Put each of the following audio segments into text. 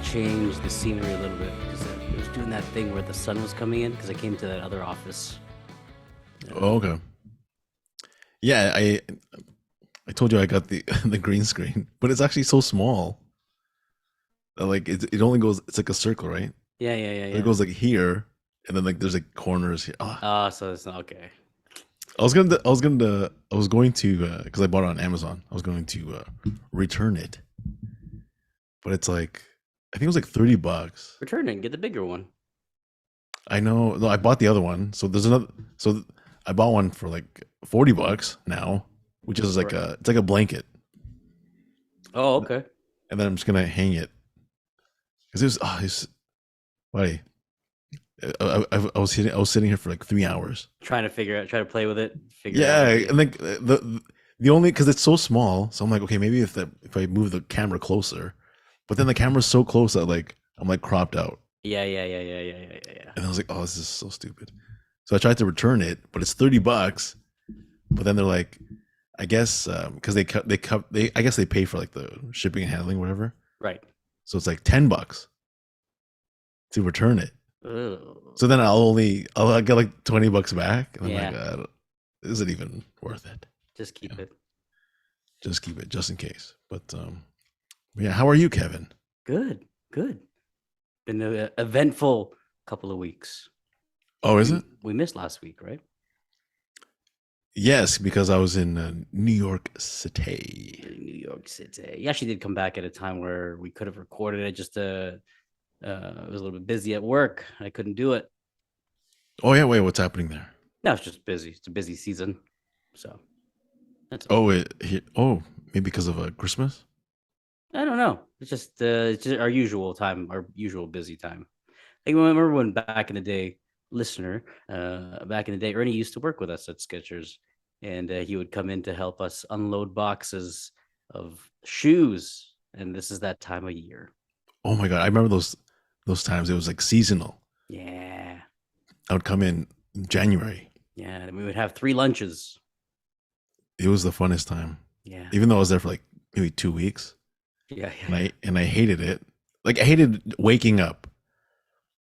change the scenery a little bit because it was doing that thing where the sun was coming in because I came to that other office. Oh, okay. Yeah, I told you I got the the green screen, but it's actually so small. Like it only goes. It's like a circle, right? So it Yeah. goes like here, and then like there's like corners here. So it's not okay. I was going to because I bought it on Amazon. I was going to return it, but it's like I think it was like $30. Return it and get the bigger one. I know. No, I bought the other one. So there's another. So I bought one for like $40 now, which is like it's like a blanket. Oh, okay. And then I'm just gonna hang it because it's buddy. I was sitting here for like 3 hours Trying to play with it. and like the only because it's so small, so I'm like, okay, maybe if I move the camera closer, but then the camera's so close that like I'm like cropped out. Yeah. And I was like, oh, this is so stupid. So I tried to return it, but it's $30. But then they're like, I guess because I guess they pay for like the shipping and handling, whatever. Right. So it's like $10 to return it. Ugh. So then I'll get like $20 back. And Yeah. I'm like, is it even worth it? Just keep it. Just keep it, just in case. But yeah, how are you, Kevin? Good. Been an eventful couple of weeks. Oh, is it? We missed last week, right? Yes, because I was in New York City. New York City. You actually did come back at a time where we could have recorded it. Just I was a little bit busy at work. I couldn't do it. Oh yeah, wait, what's happening there? No, it's just busy. It's a busy season, so that's maybe because of Christmas. I don't know. It's just our usual time, our usual busy time. I remember when back in the day, back in the day, Ernie used to work with us at Skechers, and he would come in to help us unload boxes of shoes. And this is that time of year. Oh my god, I remember those times. It was like seasonal. Yeah. I would come in January. Yeah, and we would have 3 lunches. It was the funnest time. Yeah. Even though I was there for like maybe 2 weeks. Yeah. And I hated it. Like I hated waking up.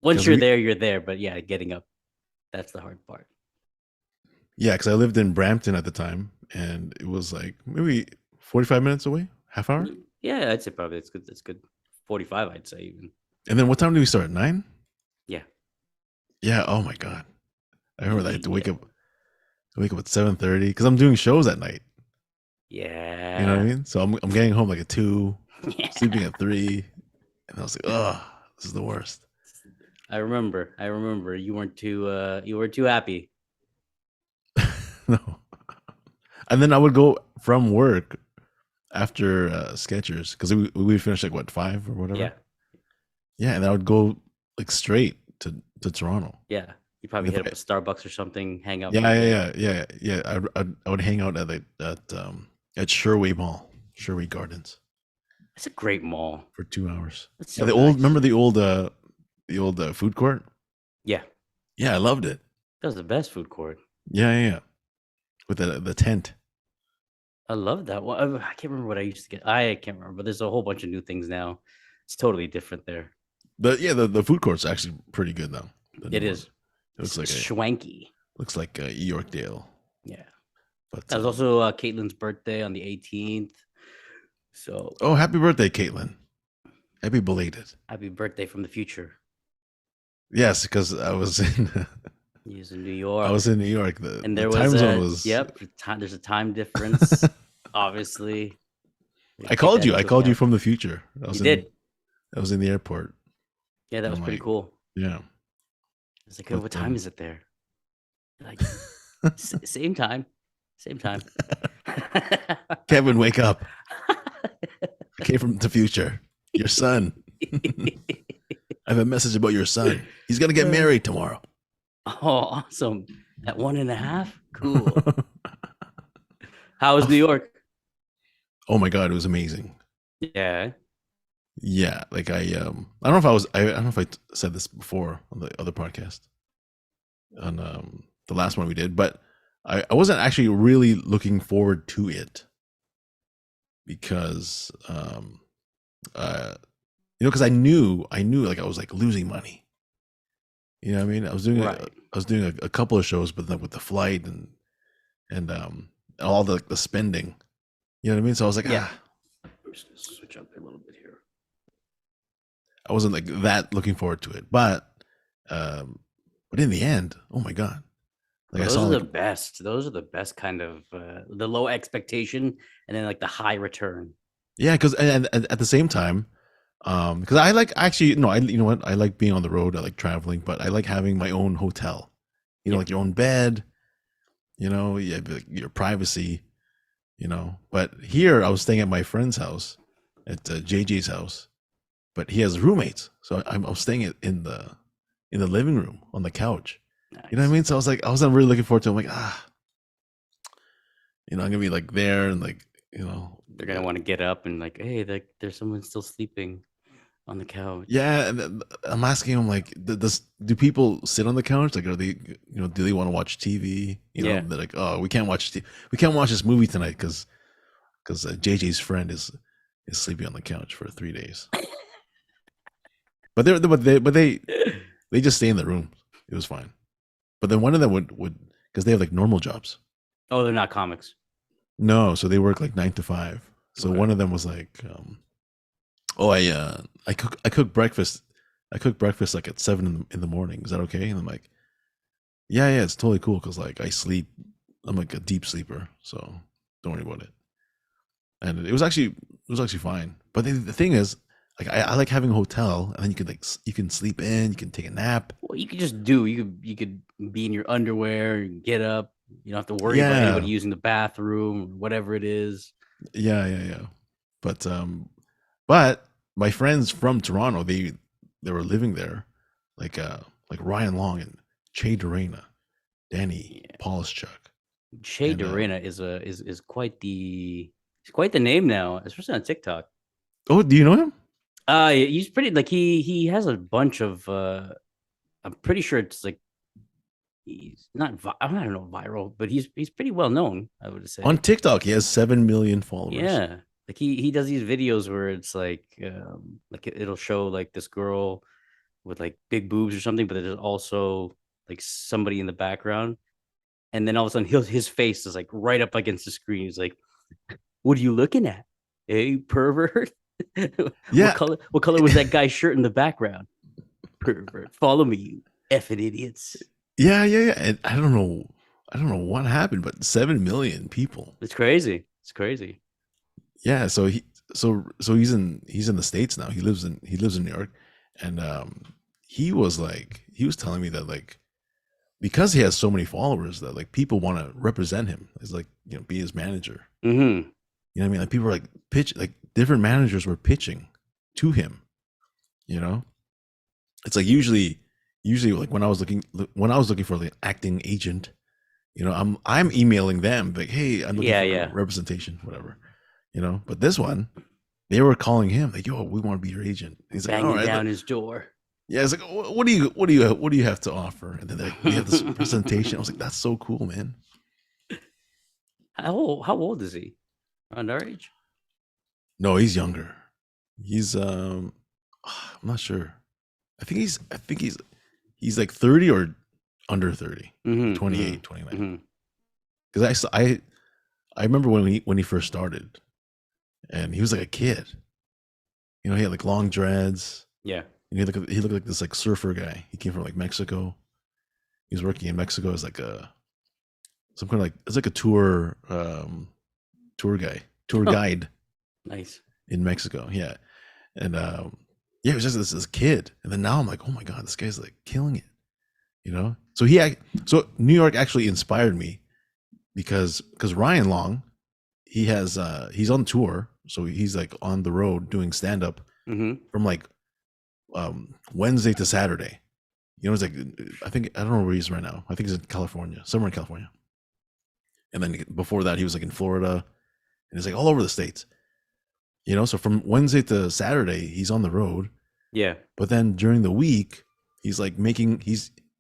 Once you're there. But yeah, getting up, that's the hard part. Yeah, because I lived in Brampton at the time, and it was like maybe 45 minutes away, half hour. Yeah, I'd say probably it's good. That's good. 45, I'd say even. And then what time do we start? 9? Yeah. Yeah. Oh my god, I remember that I had to wake up at 7:30 because I'm doing shows at night. Yeah. You know what I mean? So I'm getting home like at 2, sleeping at 3, and I was like, oh, this is the worst. I remember. You weren't too happy. No. And then I would go from work after Skechers because we would finish like what 5 or whatever. Yeah. Yeah, and I would go like straight to Toronto. Yeah, you probably hit up a Starbucks or something. Hang out. Yeah. I would hang out at Sherway Mall, Sherway Gardens. It's a great mall For 2 hours. So remember the old food court? Yeah. Yeah, I loved it. That was the best food court. Yeah. With the tent. I love that one. I can't remember what I used to get. I can't remember, but there's a whole bunch of new things now. It's totally different there. The food court's actually pretty good though. It is. It looks like swanky. Looks like Yorkdale. Yeah. But that was also Caitlin's birthday on the 18th. So. Oh, happy birthday, Caitlin! Happy belated. Happy birthday from the future. Yes, because I was in. He was in New York. I was in New York. And there time zone was. Yep. There's a time difference. Obviously. I called you from the future. You did. I was in the airport. Yeah, that was pretty cool. Yeah. I was like, what time is it there? Like, same time. Kevin, wake up. I came from the future. Your son. I have a message about your son. He's going to get married tomorrow. Oh, awesome. At 1.5? Cool. How was New York? Oh my God, it was amazing. Yeah. Yeah, like I don't know if I said this before on the other podcast, on the last one we did, but I wasn't actually really looking forward to it because because I knew like I was like losing money. You know what I mean? Right. I was doing a couple of shows, but then with the flight and all the spending, you know what I mean? So I was like, Yeah. I'm just gonna switch up a little bit here. I wasn't like that looking forward to it. Um, but in the end, oh my god, like Well, I those saw are the like best. Those are the best kind of the low expectation and then like the high return. yeah, because and at the same time, because I like actually no, I you know what I like being on the road. I like traveling, but I like having my own hotel. You know, Yep. like your own bed. You know, like your privacy. You know, but here I was staying at my friend's house, at JJ's house, but he has roommates, so I was staying in the living room on the couch. You know what I Nice. mean? So I wasn't really looking forward to it. I'm like, I'm gonna be like there and like, They're gonna want to get up and like, hey, there's someone still sleeping on the couch. yeah. And then I'm asking him like, do people sit on the couch? Like, are they, do they want to watch TV? Yeah. They're like, oh, we can't watch this movie tonight because JJ's friend is sleeping on the couch for 3 days. But they just stay in the room. It was fine. But then one of them would because they have like normal jobs. Oh, they're not comics. No, so they work like 9 to 5. So Okay. one of them was like, "Oh, I cook breakfast. I cook breakfast like at 7 in the morning. Is that okay?" And I'm like, "Yeah, yeah, it's totally cool because like I sleep. I'm like a deep sleeper, so don't worry about it." And it was actually fine. But the thing is, like I like having a hotel, and then you can sleep in, you can take a nap. Well, you could you could be in your underwear and get up. You don't have to worry about anybody Yeah, using the bathroom or whatever it is. yeah, yeah, yeah. But my friends from Toronto, they were living there, like Ryan Long and Che Dorena, Danny Yeah. Polischuk, Che and Dorena is quite the he's quite the name now, especially on TikTok. oh, do you know him? He's pretty like he has a bunch of I'm pretty sure it's like he's not I don't know viral, but he's pretty well known, I would On say. TikTok, he has 7 million followers. Yeah. Like he does these videos where it's like it'll show like this girl with like big boobs or something, but there's also like somebody in the background. And then all of a sudden his face is like right up against the screen. He's like, what are you looking at? Hey, pervert. Yeah, What color was that guy's shirt in the background? Pervert. Follow me, you effing idiots. yeah, yeah, yeah. And I don't know what happened, but 7 million people. It's crazy. It's crazy. Yeah, so he's in the States now. He lives in New York, and he was telling me that like because he has so many followers that like people want to represent him as like be his manager. Mm-hmm. You know what I mean? Like people were like like different managers were pitching to him. You know, it's like usually like when I was looking for like acting agent. I'm emailing them like, hey, I'm looking Yeah, for yeah. representation, whatever. But this one, they were calling him like, yo, we want to be your agent. He's like, all Banging right, down his door. yeah. It's like, what do you have to offer? And then we have this presentation. I was like, that's so cool, man. How old is he? Around our age? No, he's younger. He's I'm not sure. I think he's like 30 or under 30, Mm-hmm. 28, Mm-hmm. 29. Mm-hmm. Because I remember when he first started, and he was like a kid. He had like long dreads. Yeah. He looked like this like surfer guy. He came from like Mexico. He was working in Mexico as like some kind of like it's like a tour Oh, guide nice. in Mexico. Yeah, and yeah, it was just this kid, and then now I'm like, oh my god, this guy's like killing it. So New York actually inspired me because Ryan Long, he's on tour, so he's like on the road doing stand up Mm-hmm. from like Wednesday to Saturday. It's like I don't know where he's right now. I think he's in California, somewhere in California. And then before that, he was like in Florida, and he's like all over the states. So from Wednesday to Saturday, he's on the road. Yeah. But then during the week, he's like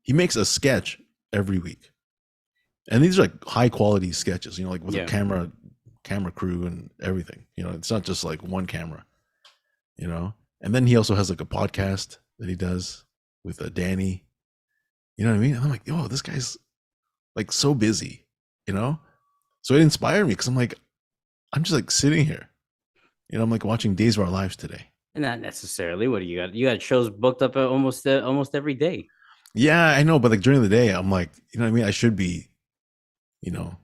he makes a sketch every week, and these are like high quality sketches. Like with a Yeah. camera crew and everything. It's not just like one camera. And then he also has like a podcast that he does with Danny. You know what I mean? And I'm like, yo, this guy's like so busy, you know? So it inspired me because I'm like, I'm just like sitting here. You know, I'm like watching Days of Our Lives today. And not necessarily. What do you got? You got shows booked up almost every day. Yeah, I know, but like during the day, I'm like, you know what I mean? I should be, you know,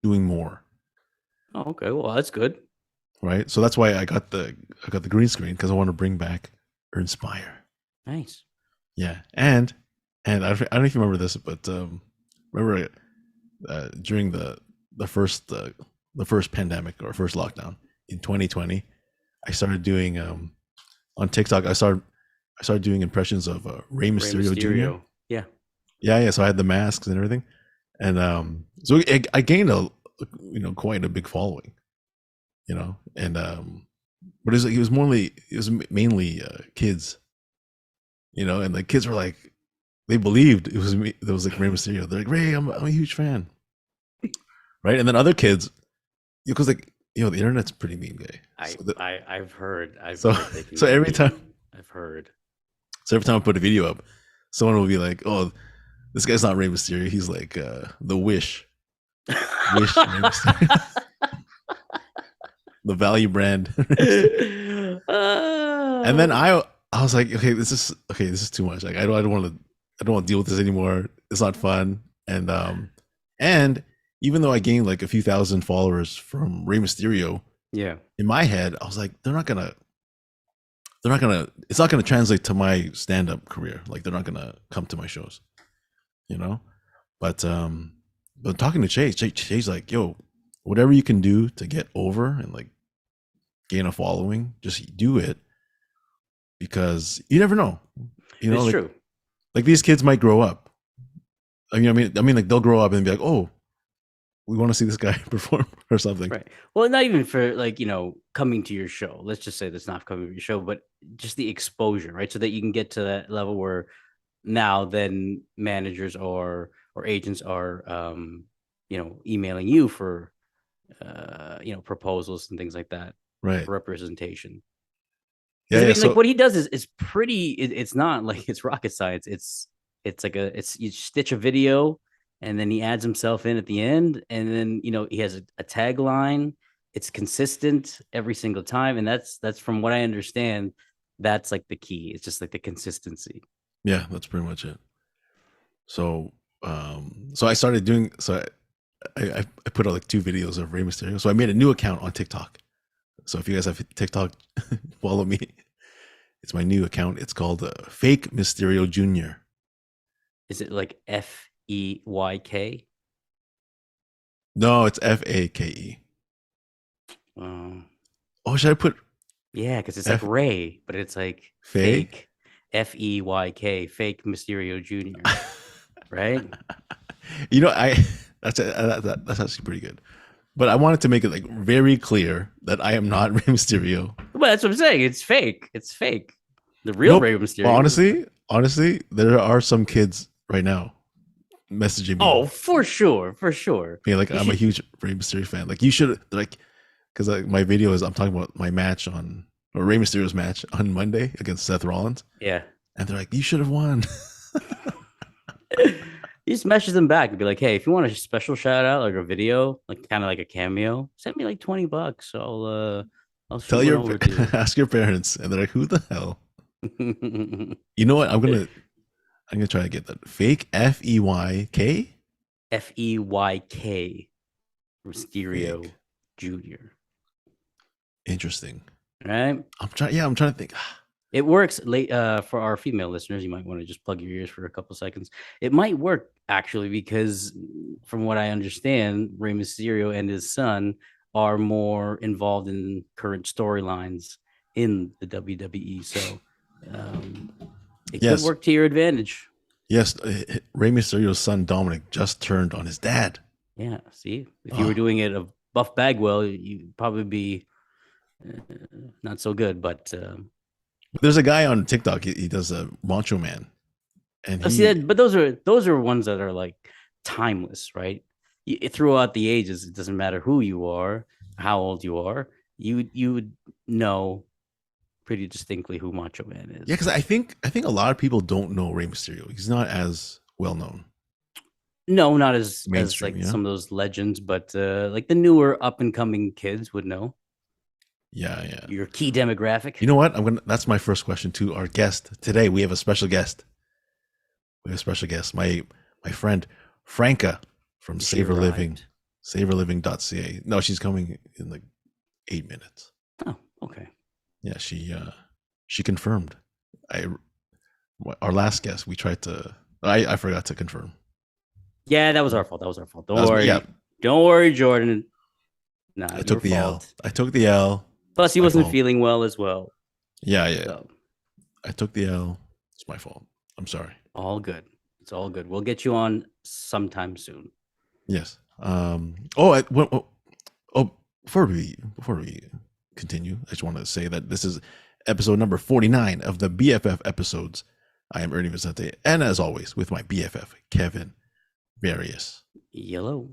doing more. Oh, okay. Well, that's good. Right. So that's why I got the green screen because I want to bring back or inspire. Nice. Yeah. And I don't know if you remember this, but remember during the first pandemic or first lockdown in 2020, I started doing on TikTok. I started doing impressions of Rey Mysterio Jr. Yeah. Yeah. So I had the masks and everything, and so I gained a quite a big following, you know, and but it was mainly kids, you know, and the kids were like, they believed it was me. That was like Rey Mysterio. They're like, Ray, I'm a huge fan, right? And then other kids, because like the internet's pretty mean, guy. I've heard. So every time I've heard. So every time I put a video up, someone will be like, "Oh, this guy's not Rey Mysterio. He's like the Wish, Rey Mysterio, the value brand." And then I was like, "Okay, this is too much. Like, I don't want to deal with this anymore. It's not fun." And even though I gained like a few thousand followers from Rey Mysterio, yeah, in my head, I was like, it's not gonna translate to my stand-up career. Like, they're not gonna come to my shows, you know. But talking to Chase like, yo, whatever you can do to get over and like gain a following, just do it, because you never know. You know, it's like, true. Like, these kids might grow up. I mean, like, they'll grow up and be like, oh, we want to see this guy perform or something. Right. Well, not even for like, coming to your show. Let's just say that's not coming to your show, but just the exposure, right? So that you can get to that level where now then managers or agents are emailing you for proposals and things like that, Right. for representation. Yeah. I mean, So like what he does is pretty. It's not like it's rocket science. It's like you stitch a video, and then he adds himself in at the end, and then he has a tagline. It's consistent every single time, and that's from what I understand. That's like the key. It's just like the consistency. yeah, that's pretty much it. So so I started doing so. I put out like 2 videos of Rey Mysterio. So I made a new account on TikTok. So if you guys have TikTok, follow me. It's my new account. It's called Fake Mysterio Jr. Is it like FEYK? No, it's FAKE. Oh, should I put? Yeah, because it's like Ray, but it's like fake FEYK, Fake Mysterio Jr. Right? You know, that's actually pretty good. But I wanted to make it like very clear that I am not Rey Mysterio. Well, that's what I'm saying. It's fake. It's fake. The real Rey Mysterio. Well, honestly, there are some kids right now messaging me. Oh, for sure. Yeah, like, I'm a huge Rey Mysterio fan. Like, you should, like, because like my video is, I'm talking about my match or Rey Mysterio's match on Monday against Seth Rollins. Yeah. And they're like, you should have won. He just message them back and be like, hey, if you want a special shout out, like a video, like kind of like a cameo, send me like $20. I'll tell ask your parents. And they're like, who the hell? You know what? I'm gonna try to get that. Fake FEYK? FEYK Mysterio Fake. Jr. Interesting. Right? I'm trying to think. It works late for our female listeners. You might want to just plug your ears for a couple seconds. It might work actually, because from what I understand, Rey Mysterio and his son are more involved in current storylines in the WWE. So it could work to your advantage. Yes, Rey Mysterio's son Dominic just turned on his dad. Yeah, see, if you were doing it of Buff Bagwell, you'd probably be not so good, but there's a guy on TikTok. He does a Macho Man, and but those are ones that are like timeless, right? Throughout the ages, it doesn't matter who you are, how old you are. You would know pretty distinctly who Macho Man is. Yeah, because I think a lot of people don't know Rey Mysterio. He's not as well known No, not as mainstream. like Yeah, some of those legends, but like the newer up and coming kids would know. yeah, yeah. Your key demographic. You know what? I'm gonna. That's my first question to our guest today. We have a special guest. We have a special guest. My friend Franca from She Savor Living, arrived. savorliving.ca. No, she's coming in like 8 minutes. Oh, okay. Yeah, she confirmed. I Our last guest, we tried to. I forgot to confirm. Yeah, that was our fault. That was our fault. That Don't was worry. yeah. Don't worry, Jordan. I Not your took the L. fault. I took the L. Plus, he My wasn't fault. feeling well as well. Yeah, yeah. So I took the L. It's my fault. I'm sorry. all good. It's all good. We'll get you on sometime soon. Yes. Oh, before we continue, I just want to say that this is episode number 49 of the BFF episodes. I am Ernie Vicente, and as always, with my BFF Kevin Various. Yellow.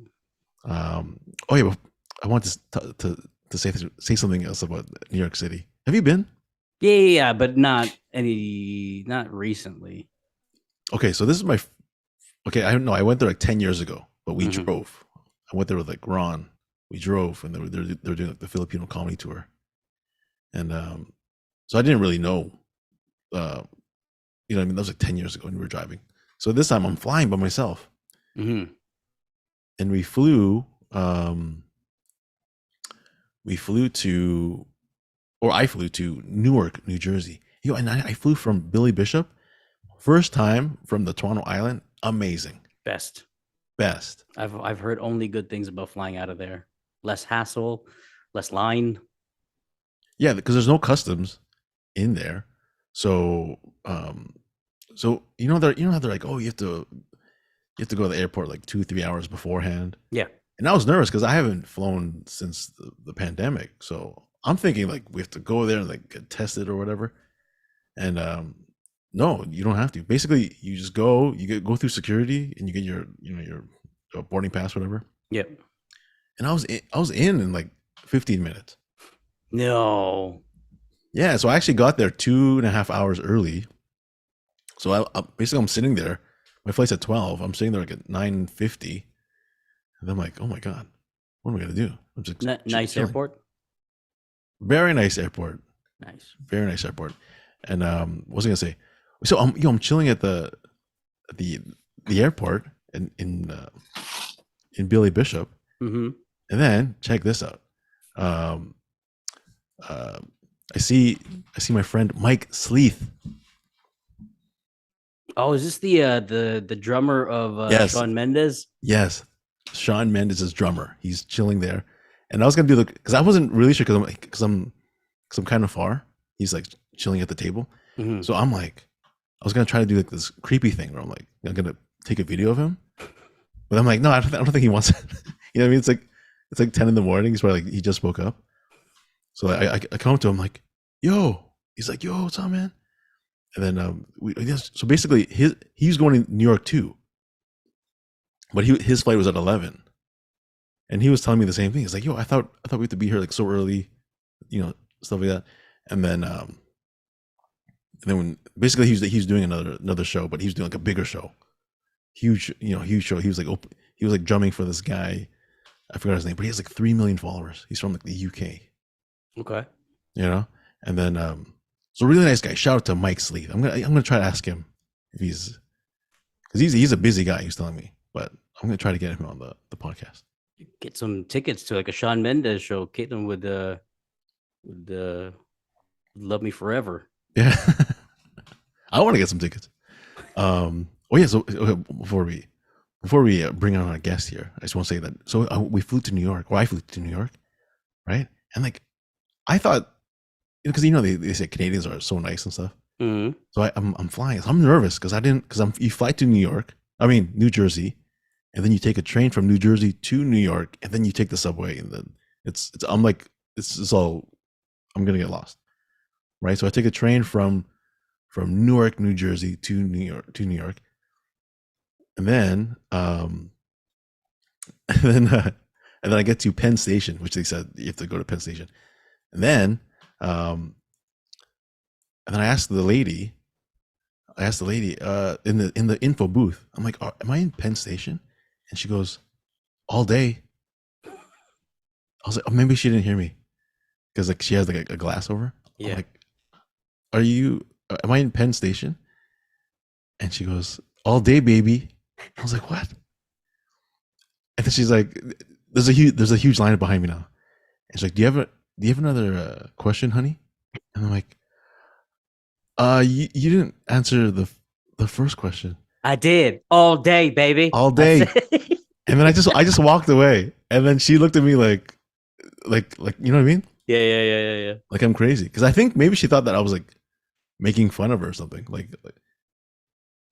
Oh yeah, I want to say something else about New York City. Have you been? Yeah, but not recently. Okay, so this is my. Okay, I don't know. I went there like 10 years ago, but we Mhm. drove. I went there with like Ron. We drove, and they were doing like the Filipino comedy tour, and so I didn't really know. You know, what I mean, that was like 10 years ago, and we were driving. So this time I'm flying by myself, Mhm. and we flew. We flew to, or I flew to Newark, New Jersey. You know, and I flew from Billy Bishop. First time from the Toronto Island. Amazing. Best. Best. I've heard only good things about flying out of there. Less hassle, less line. Yeah, because there's no customs in there. So so you know how they're like, oh, you have to go to the airport like 2-3 hours beforehand. Yeah. And I was nervous because I haven't flown since the pandemic. So I'm thinking like we have to go there and like get tested or whatever. And no, you don't have to. Basically, you just go, go through security, and you get your your boarding pass, whatever. Yep. And I was in like 15 minutes. No. Yeah, so I actually got there 2.5 hours early. So basically I'm sitting there. My flight's at 12. I'm sitting there like at 9:50, and I'm like, oh my god, what am I gonna do? I'm just Nice chilling. airport. Very nice airport. Nice. Very nice airport. And what was I gonna say? So I'm chilling at the airport in Billy Bishop, Mm-hmm. and then check this out. I see my friend Mike Sleeth. Oh, is this the drummer of Yes. Shawn Mendes? Yes, Shawn Mendes' drummer. He's chilling there, and I was gonna do because I wasn't really sure because I'm kind of far. He's like chilling at the table, so I'm like, I was gonna try to do like this creepy thing where I'm gonna take a video of him, but I'm like, no, I don't think he wants it. You know what I mean? It's like 10 in the morning. He's probably like he just woke up. So I come up to him like, yo. He's like, yo, what's up, man? And then so basically he's going to New York too, but his flight was at 11, and he was telling me the same thing. He's like, yo, I thought we had to be here like so early, stuff like that. And then when basically he's doing another show, but he was doing like a bigger show, huge show. He was like drumming for this guy. I forgot his name, but he has like 3 million followers. He's from like the UK. Okay. And then so really nice guy. Shout out to Mike Sleeth. I'm gonna try to ask him if because he's a busy guy. He's telling me, but I'm gonna try to get him on the podcast. Get some tickets to like a Shawn Mendes show. Caitlin would love me forever. Yeah, I want to get some tickets. Oh yeah. So okay, before we bring on our guest here, I just want to say that. So we flew to New York, or I flew to New York, right? And like, I thought, because they say Canadians are so nice and stuff. Mm-hmm. So I'm flying. So I'm nervous because you fly to New Jersey, and then you take a train from New Jersey to New York, and then you take the subway, and then I'm gonna get lost, right? So I take a train from Newark, New Jersey to New York, and then and then I get to Penn Station, which they said you have to go to Penn Station, and then And then I asked the lady in the info booth. I'm like, am I in Penn Station? And she goes, all day. I was like, oh, maybe she didn't hear me because like she has like a glass over. Yeah. I'm like, am I in Penn Station? And she goes, all day, baby. I was like, what? And then she's like, there's a huge line behind me now. And she's like, do you have another question, honey? And I'm like, you didn't answer the first question. I did all day, baby. All day. And then I just walked away. And then she looked at me like you know what I mean? Yeah. Like I'm crazy. Because I think maybe she thought that I was like making fun of her or something. Like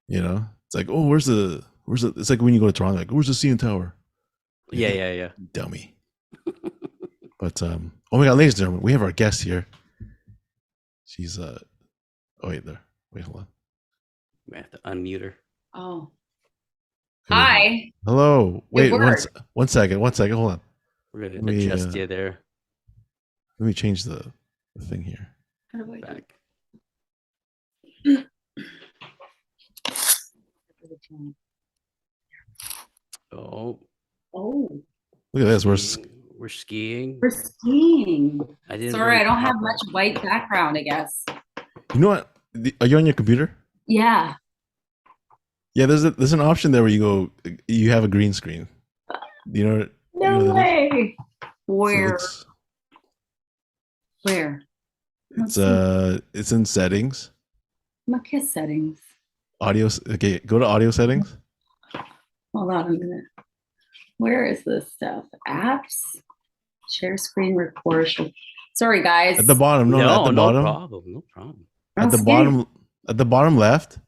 you know, it's like, oh, where's the it's like when you go to Toronto, like, where's the CN Tower? Yeah. Dummy. But oh my god, ladies and gentlemen, we have our guest here. She's oh wait, hold on. We have to unmute her. Oh. Hi. Hello. Wait, one second. Hold on. We're gonna adjust you there. Let me change the thing here. How do I Back. Oh. Oh. Look at this. We're skiing. We're skiing. Sorry, I don't have much white background, I guess. You know what? Are you on your computer? Yeah. Yeah, there's an option there where you have a green screen. You know? No way. Where? So Where? it's in settings. Okay, settings. Audio. Okay, go to audio settings. Hold on a minute. Where is this stuff? Apps? Share screen, record. Sorry, guys. At the bottom. No, at the bottom. No problem. At the bottom left.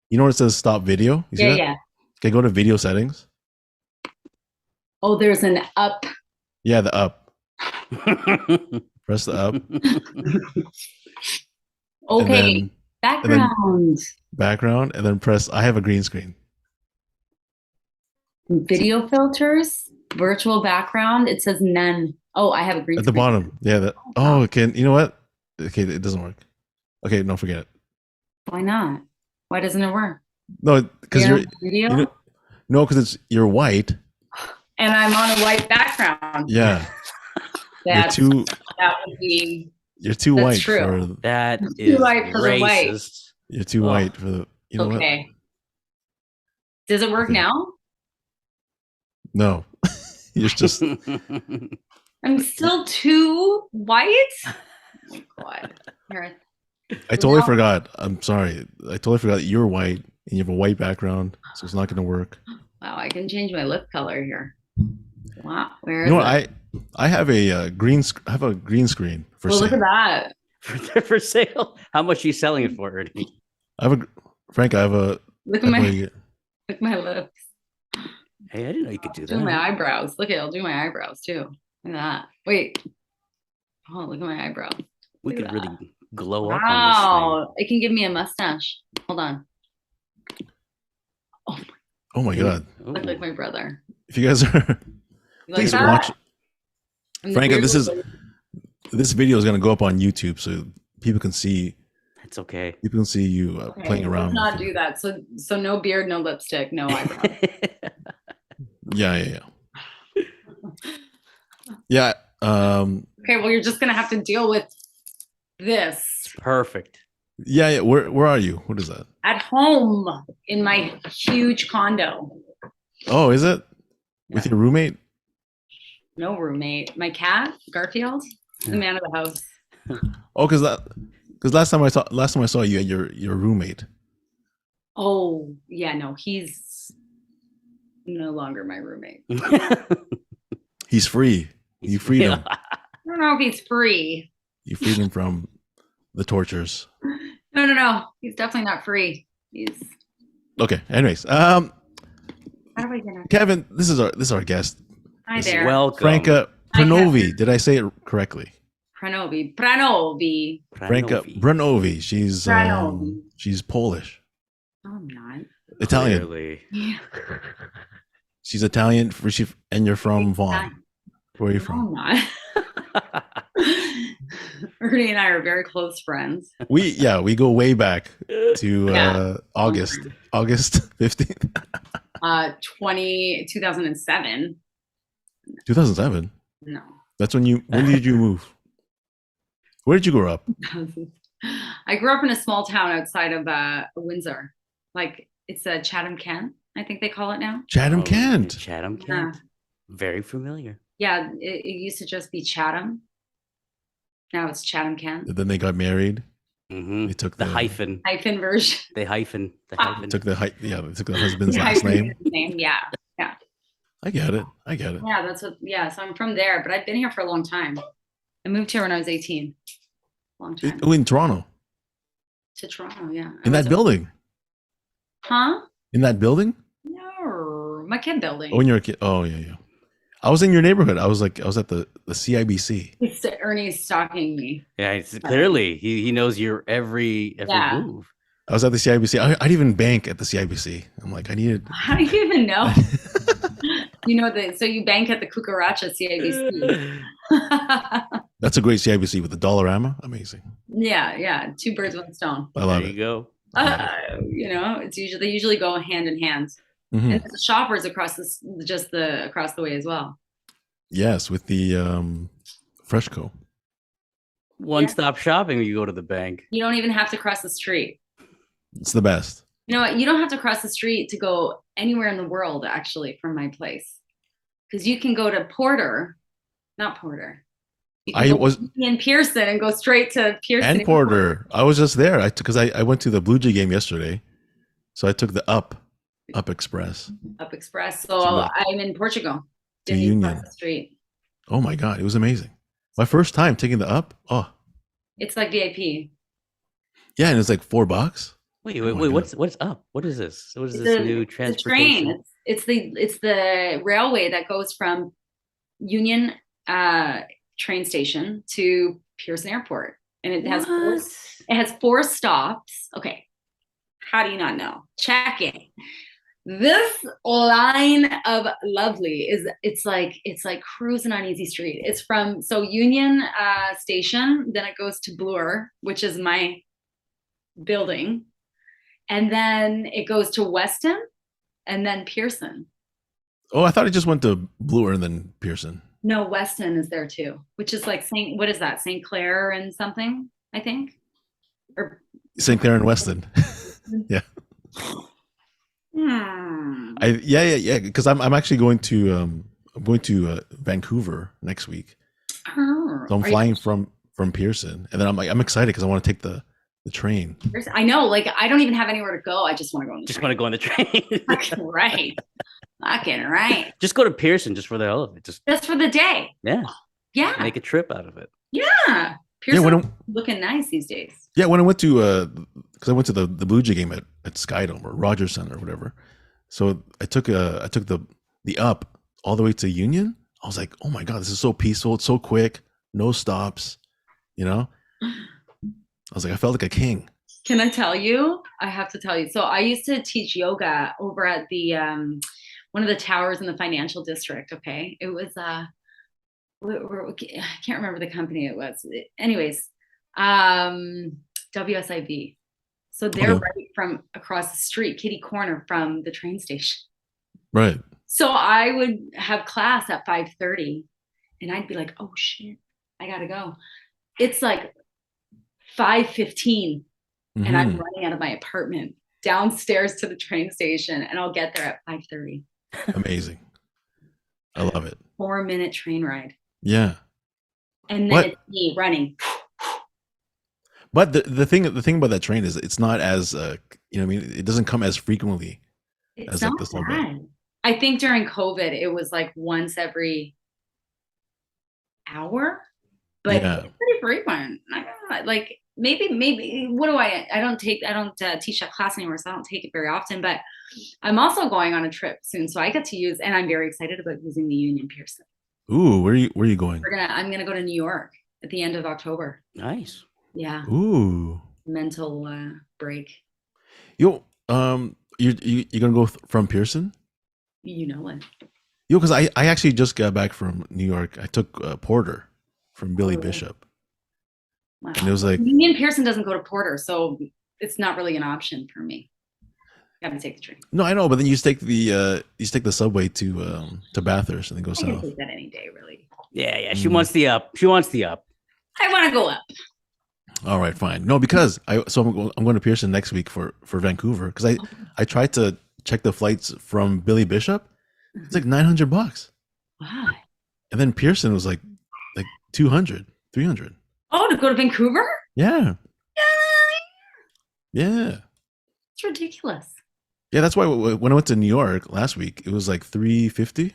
You know where it says stop video? You see that? Yeah. Okay, go to video settings. Oh, there's an up. Yeah, the up. Press the up. Okay. Background, and then press I have a green screen. Video filters, virtual background. It says none. Oh, I have a green screen. At the bottom. Yeah. Okay. You know what? Okay, it doesn't work. Okay, no, forget it. Why not? Why doesn't it work? No, because you're video. Because you're white. And I'm on a white background. Yeah. That would be. You're too white. True. That is white for the white. racist. You're too white for the. You know Okay. what? Does it work now? No. You're just. I'm still too white. Oh God. I totally forgot. I'm sorry. I totally forgot that you're white and you have a white background, so it's not going to work. Wow, I can change my lip color here. Wow, where is You know it? what? I have a green screen for sale. Look at that. For sale. How much are you selling it for, Ernie? Frank. I have a. Look at my lips. Hey, I didn't know you could do that. Do my eyebrows. Look at I'll do my eyebrows too. Look at that. Wait. Oh, look at my eyebrows. We could really glow up on Wow. It can give me a mustache. Hold on. Oh my god. I look like my brother. If you guys are please watch. Frank, this video is going to go up on YouTube so people can see. It's okay. People can see you playing around. Let's not do that. So no beard, no lipstick, no eyebrows. Yeah. Yeah. Okay, well, you're just gonna have to deal with this. Perfect. Yeah. Where are you? What is that? At home in my huge condo. Oh, is it? With your roommate? No roommate. My cat, Garfield, is the man of the house. Oh, because last time I saw you had your roommate. Oh, yeah, no, he's no longer my roommate. He's free. You freed him. I don't know if he's free. You freed him from the tortures. No. He's definitely not free. He's okay. Anyways, how do I get out? Kevin, this is our guest. Hi there. Welcome. Franca Pranovi. Did I say it correctly? Pranovi. Franca Pranovi. She's Polish. No, I'm not. Italian. Clearly. Yeah. She's Italian, and you're from Vaughan. Where are you from? No, I'm not. Ernie and I are very close friends. We go way back to Yeah. August 15th, 2007. 2007. No. That's when did you move? Where did you grow up? I grew up in a small town outside of Windsor. Like it's a Chatham, Kent, I think they call it now. Chatham, Kent. Chatham, Yeah. Kent. Very familiar. Yeah, it used to just be Chatham. Now it's Chatham, Kent. Then they got married. Mm-hmm. They took the hyphen. Hyphen version. They hyphen. The hyphen. Took the husband's last name. Yeah. I get it. Yeah, that's what. Yeah, so I'm from there, but I've been here for a long time. I moved here when I was 18. Long time. In Toronto. To Toronto, yeah. In that building. Huh? In that building? No, my kid building. Oh, when you're a kid. Oh, yeah. I was in your neighborhood. I was at the CIBC. Ernie's stalking me. Yeah, it's clearly he knows your every move. I was at the CIBC. I didn't even bank at the CIBC. I'm like, I needed. How do you even know? You know so you bank at the Cucaracha CIBC. That's a great CIBC with the Dollarama. Amazing. Yeah. 2 birds, 1 stone. I love there you go. You know, they usually go hand in hand. Mm-hmm. And the shoppers across across the way as well. Yes, with the Freshco. One-stop shopping when you go to the bank. You don't even have to cross the street. It's the best. You know what? You don't have to cross the street to go anywhere in the world, actually, from my place. Because you can go to not Porter. I was in Pearson and go straight to Pearson. And Porter. I was just there. Because I went to the Blue Jay game yesterday. So I took the Up Express. Up Express. So I'm in Portugal. To Union. The street. Oh my God. It was amazing. My first time taking the Up. Oh. It's like VIP. Yeah, and it's like $4. Wait, what's up? What is this? What is this new transportation? It's the railway that goes from Union train station to Pearson Airport. And it has 4 stops. Okay. How do you not know? Checking. This line of lovely it's like cruising on easy street. It's from Union station, then it goes to Bloor, which is my building, and then it goes to Weston and then Pearson. Oh, I thought it just went to Bloor and then Pearson. No, Weston is there too, which is like what is that, St. Clair and something, I think, or St. Clair and Weston. Yeah. Yeah. Because I'm actually going to Vancouver next week. So I'm flying from Pearson, and then I'm excited because I want to take the train. I know, like I don't even have anywhere to go. I just want to go on the train. Want to go on the train. Right. Fucking right. Just go to Pearson just for the hell of it. Just for the day. Yeah. Make a trip out of it. Yeah. Pearson looking nice these days. Yeah, when I went to because I went to the Blue Jay game at Skydome or Rogers Center or whatever. So I took the Up all the way to Union. I was like, oh my God, this is so peaceful. It's so quick. No stops. You know? I was like, I felt like a king. Can I tell you? I have to tell you. So I used to teach yoga over at the one of the towers in the financial district. Okay. It was I can't remember the company it was. Anyways, WSIB. So they're right from across the street, kitty corner from the train station. Right. So I would have class at 5:30 and I'd be like, oh shit, I gotta go. It's like 5:15 and I'm running out of my apartment downstairs to the train station, and I'll get there at 5:30. Amazing. I love it. 4-minute train ride. Yeah. And then it's me running. But the thing about that train is it's not as it doesn't come as frequently as like the subway. I think during COVID it was like once every hour, but it's pretty frequent. Like maybe what do I don't teach that class anymore, so I don't take it very often. But I'm also going on a trip soon, so I get to use, and I'm very excited about using the Union Pearson. Ooh, where are you going? I'm gonna go to New York at the end of October. Nice. Yeah. Ooh. Mental break. You're gonna go from Pearson? You know it. Because I actually just got back from New York. I took Porter from Billy Bishop. Wow. And it was like Union Pearson doesn't go to Porter, so it's not really an option for me. I have to take the train. no, I know, but then you take the subway to Bathurst and then go I can south. take that any day, really. Yeah. She wants the up. She wants the up. I want to go up. All right, fine. No, because I'm going to Pearson next week for Vancouver because I tried to check the flights from Billy Bishop. It's like $900, Wow. and then Pearson was like 200, 300. Oh, to go to Vancouver? Yeah, yeah, It's ridiculous. yeah. That's why when I went to New York last week, it was like $350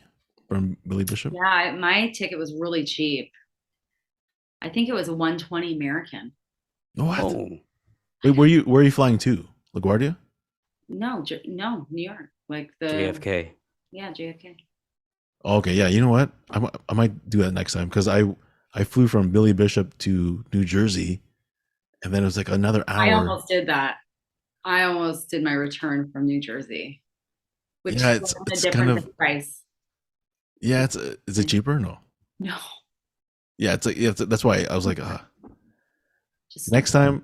from Billy Bishop. Yeah, my ticket was really cheap. I think it was a $120 American. What? Oh, Wait, where are you flying to? LaGuardia? No, New York. Like the JFK. Yeah, JFK. Okay, yeah. You know what? I might do that next time because I flew from Billy Bishop to New Jersey, and then it was like another hour. I almost did that. I almost did my return from New Jersey, which Yeah, was a it's difference kind of in price. yeah. Is it cheaper? No. No, Yeah, that's why I was like, just next time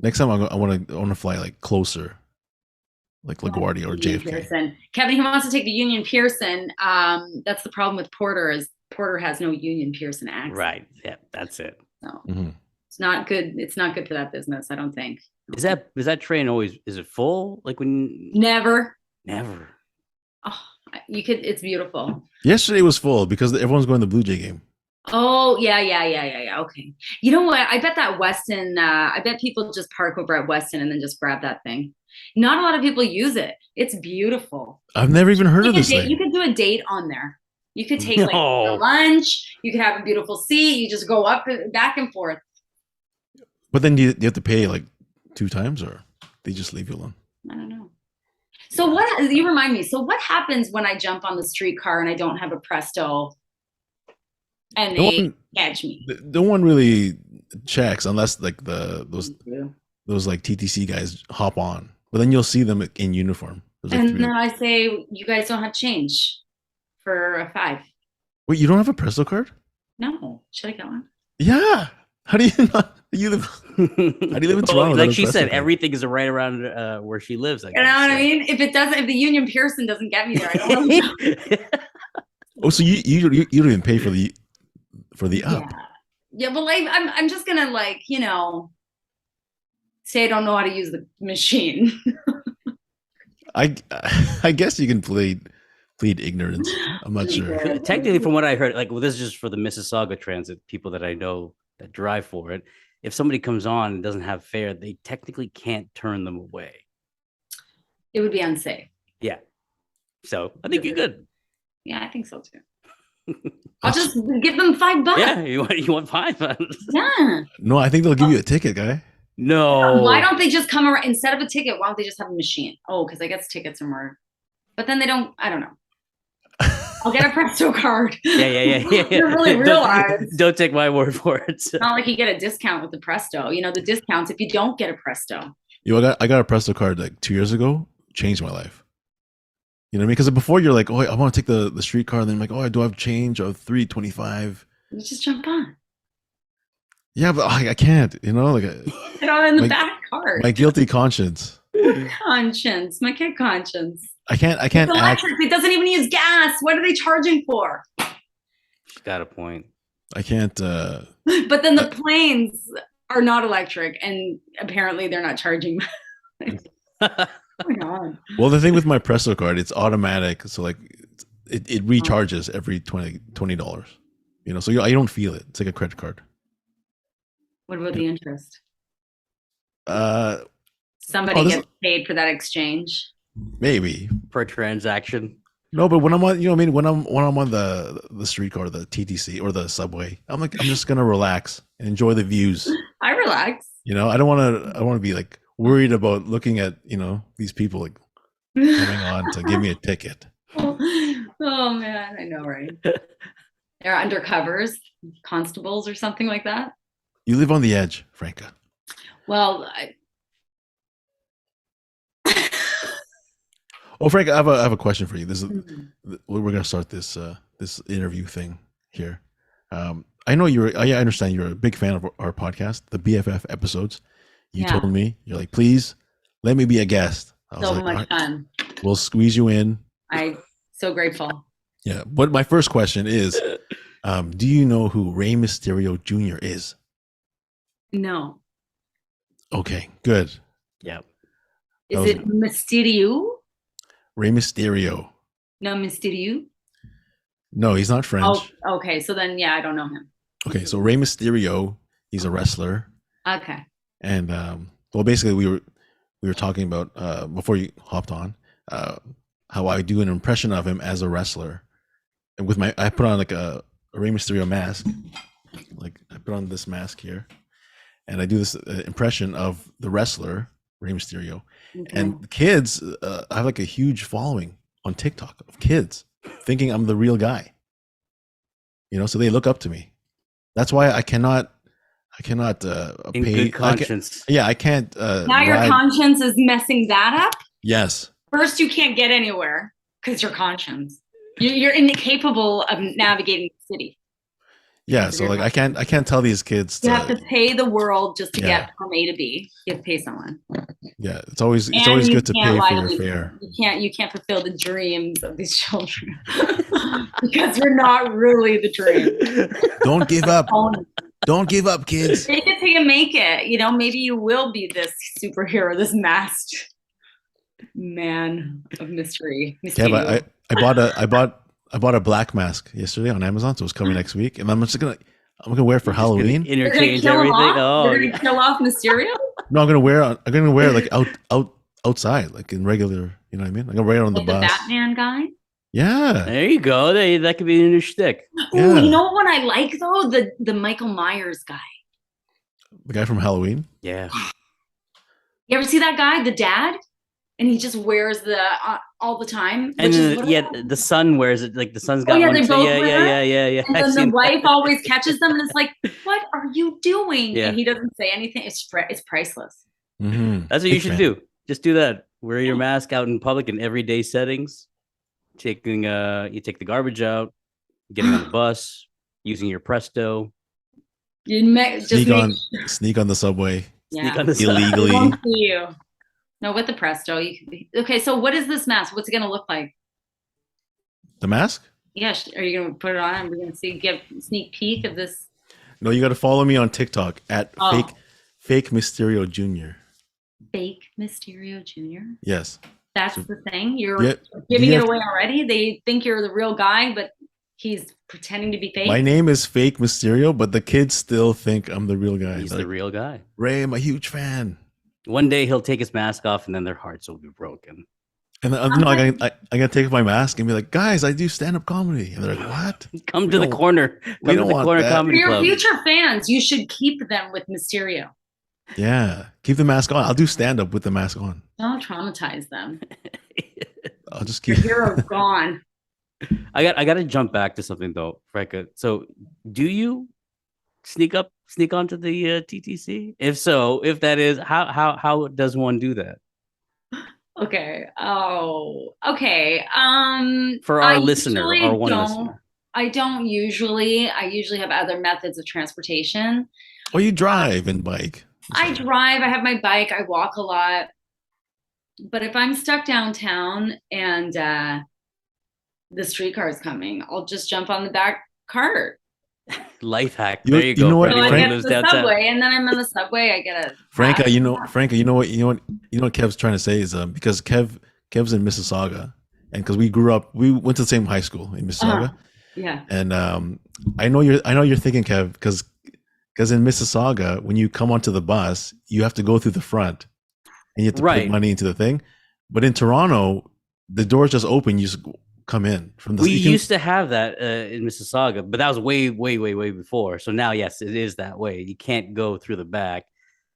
I want to fly like closer, like LaGuardia or Union JFK. Pearson. Kevin, he wants to take the Union Pearson. That's the problem with Porter is Porter has no Union Pearson access. Right. Yeah, that's it. So Mm-hmm. it's not good. It's not good for that business, I don't think. Is that train always? Is it full? Like when? Never. Never. You could. It's beautiful. Yesterday was full because everyone's going to the Blue Jay game. Oh yeah. Okay. You know what? I bet that Weston. I bet people just park over at Weston and then just grab that thing. Not a lot of people use it. It's beautiful. I've never even heard of this You thing. could do a date on there. You could take like No. a lunch. You could have a beautiful seat. You just go up and back and forth. But then you have to pay like 2 times, or they just leave you alone. I don't know. So what? You remind me. So what happens when I jump on the streetcar and I don't have a Presto, and they catch me? No one really checks unless like those like TTC guys hop on. But then you'll see them in uniform. There's like And 3 then I say, you guys don't have change for a 5. Wait, you don't have a Presto card? No, should I get one? Yeah. How do you not? You live? How do you live in Toronto? Like she said, everything is right around where she lives. You know what I mean? If the Union Pearson doesn't get me there, I don't know. Oh, so you don't even pay for the up? Yeah. Well, I'm just gonna say I don't know how to use the machine. I guess you can plead ignorance. I'm not sure. Technically, from what I heard, like this is just for the Mississauga Transit people that I know that drive for it. If somebody comes on and doesn't have fare, they technically can't turn them away. It would be unsafe. Yeah. So I think you're good. Yeah, I think so too. I'll just give them $5. Yeah, you want $5? Yeah. No, I think they'll give you a ticket, guy. No. Why don't they just come around instead of a ticket? Why don't they just have a machine? Oh, because I guess tickets are more. But then they don't. I don't know. I'll get a Presto card. Yeah. You really realize. Don't take my word for it. It's not like you get a discount with the Presto. You know, the discounts if you don't get a Presto. I got a Presto card like 2 years ago. Changed my life. You know what I mean? Because before you're like, oh, I want to take the streetcar. And then I'm like, oh, I do have change of $3.25. You just jump on. Yeah, but I can't. You know, like Get on in the back card. My guilty conscience. Conscience. My kid conscience. I can't. It's electric. It doesn't even use gas. What are they charging for? She's got a point. I can't. But then the planes are not electric, and apparently they're not charging. Oh my God. Well, the thing with my Presto card, it's automatic, so like it recharges every $20. You know, so you don't feel it. It's like a credit card. What about the interest? Somebody gets paid for that exchange. Maybe per transaction. No, but when I'm on, you know what I mean? When I'm on the streetcar, the TTC or the subway, I'm just gonna relax and enjoy the views. I relax. You know, I don't want to be like worried about looking at, you know, these people like coming on to give me a ticket. Oh man, I know, right? They're undercovers, constables or something like that. You live on the edge, Franca. Well, Oh, Frank, I have a question for you. This is we're gonna start this interview thing here. I I know I understand you're a big fan of our podcast, the BFF episodes. You told me, you're like, please let me be a guest. I was So like, much fun. We'll squeeze you in. I'm so grateful. Yeah. But my first question is, do you know who Rey Mysterio Jr. is? No. Okay, good. Yeah. Is it Mysterio? Rey Mysterio. No, Mysterio? No, he's not French. Oh, okay. So then, yeah, I don't know him. Okay, so Rey Mysterio, he's a wrestler. Okay. And well, basically, we were talking about before you hopped on how I do an impression of him as a wrestler, and with I put on like a Rey Mysterio mask, like I put on this mask here, and I do this impression of the wrestler Rey Mysterio, and the kids, I have like a huge following on TikTok of kids thinking I'm the real guy. You know, so they look up to me. That's why I cannot in pay good conscience. I can't. Now your conscience is messing that up. Yes. First, you can't get anywhere because your conscience. You're incapable of navigating the city. Yeah, so like I can't tell these kids. You have to pay the world just to get from A to B. You have to pay someone. Yeah, it's always good to pay for your fare. You can't fulfill the dreams of these children because you're not really the dream. Don't give up. Don't give up, kids. Take it till you make it. You know, maybe you will be this superhero, this masked man of mystery. Kev, I bought a black mask yesterday on Amazon, so it's coming next week, and I'm gonna wear it for Halloween. Interchange everything. Oh, you're gonna kill off Mysterio? No, I'm gonna wear like outside, like in regular. You know what I mean? I'm gonna wear it on the bus. The Batman guy. Yeah. There you go. That could be a new shtick. Yeah. Ooh, you know what I like though? The Michael Myers guy. The guy from Halloween? Yeah. You ever see that guy, the dad? And he just wears the all the time. And the son wears it. Like the son's got one. They both yeah. And then the wife always catches them and it's like, what are you doing? Yeah. And he doesn't say anything. It's priceless. Mm-hmm. That's what you should do. Just do that. Wear your mask out in public in everyday settings. You take the garbage out, getting on the bus, using your Presto. Sneak on the subway. Yeah. Sneak on the illegally. Won't see you. No, with the Presto, you can be okay. So, what is this mask? What's it gonna look like? The mask? Yeah. Are you gonna put it on? And we're gonna give a sneak peek of this. No, you got to follow me on TikTok at fake Mysterio Jr. Fake Mysterio Jr. Yes. That's the thing. You're giving it away already. They think you're the real guy, but he's pretending to be fake. My name is Fake Mysterio, but the kids still think I'm the real guy. He's the real guy. Ray, I'm a huge fan. One day he'll take his mask off, and then their hearts will be broken. And then, I'm gonna take my mask and be like, guys, I do stand-up comedy, and they're like, what? Come to the corner. Come to the corner comedy club. For your future fans, you should keep them with Mysterio. Yeah, keep the mask on. I'll do stand-up with the mask on. Don't traumatize them. I'll just keep. Your hero's gone. I got to jump back to something though, Franca. So, do you sneak onto the TTC? If so, if that is, how does one do that? Okay. Oh, okay. For our listener, our one listener. I don't usually. I usually have other methods of transportation. Oh, you drive and bike. I drive. I have my bike. I walk a lot. But if I'm stuck downtown and the streetcar is coming, I'll just jump on the back cart. Life hack. There you go. You know what? So I get the subway, and then I'm on the subway. I get a Franca. You know what Kev's trying to say is because Kev's in Mississauga, and because we went to the same high school in Mississauga. Yeah. And I know you're thinking, Kev, because in Mississauga, when you come onto the bus, you have to go through the front, and you have to put money into the thing. But in Toronto, the doors just open. You just come in from the. We used to have that in Mississauga, but that was way before. So now, yes, it is that way. You can't go through the back.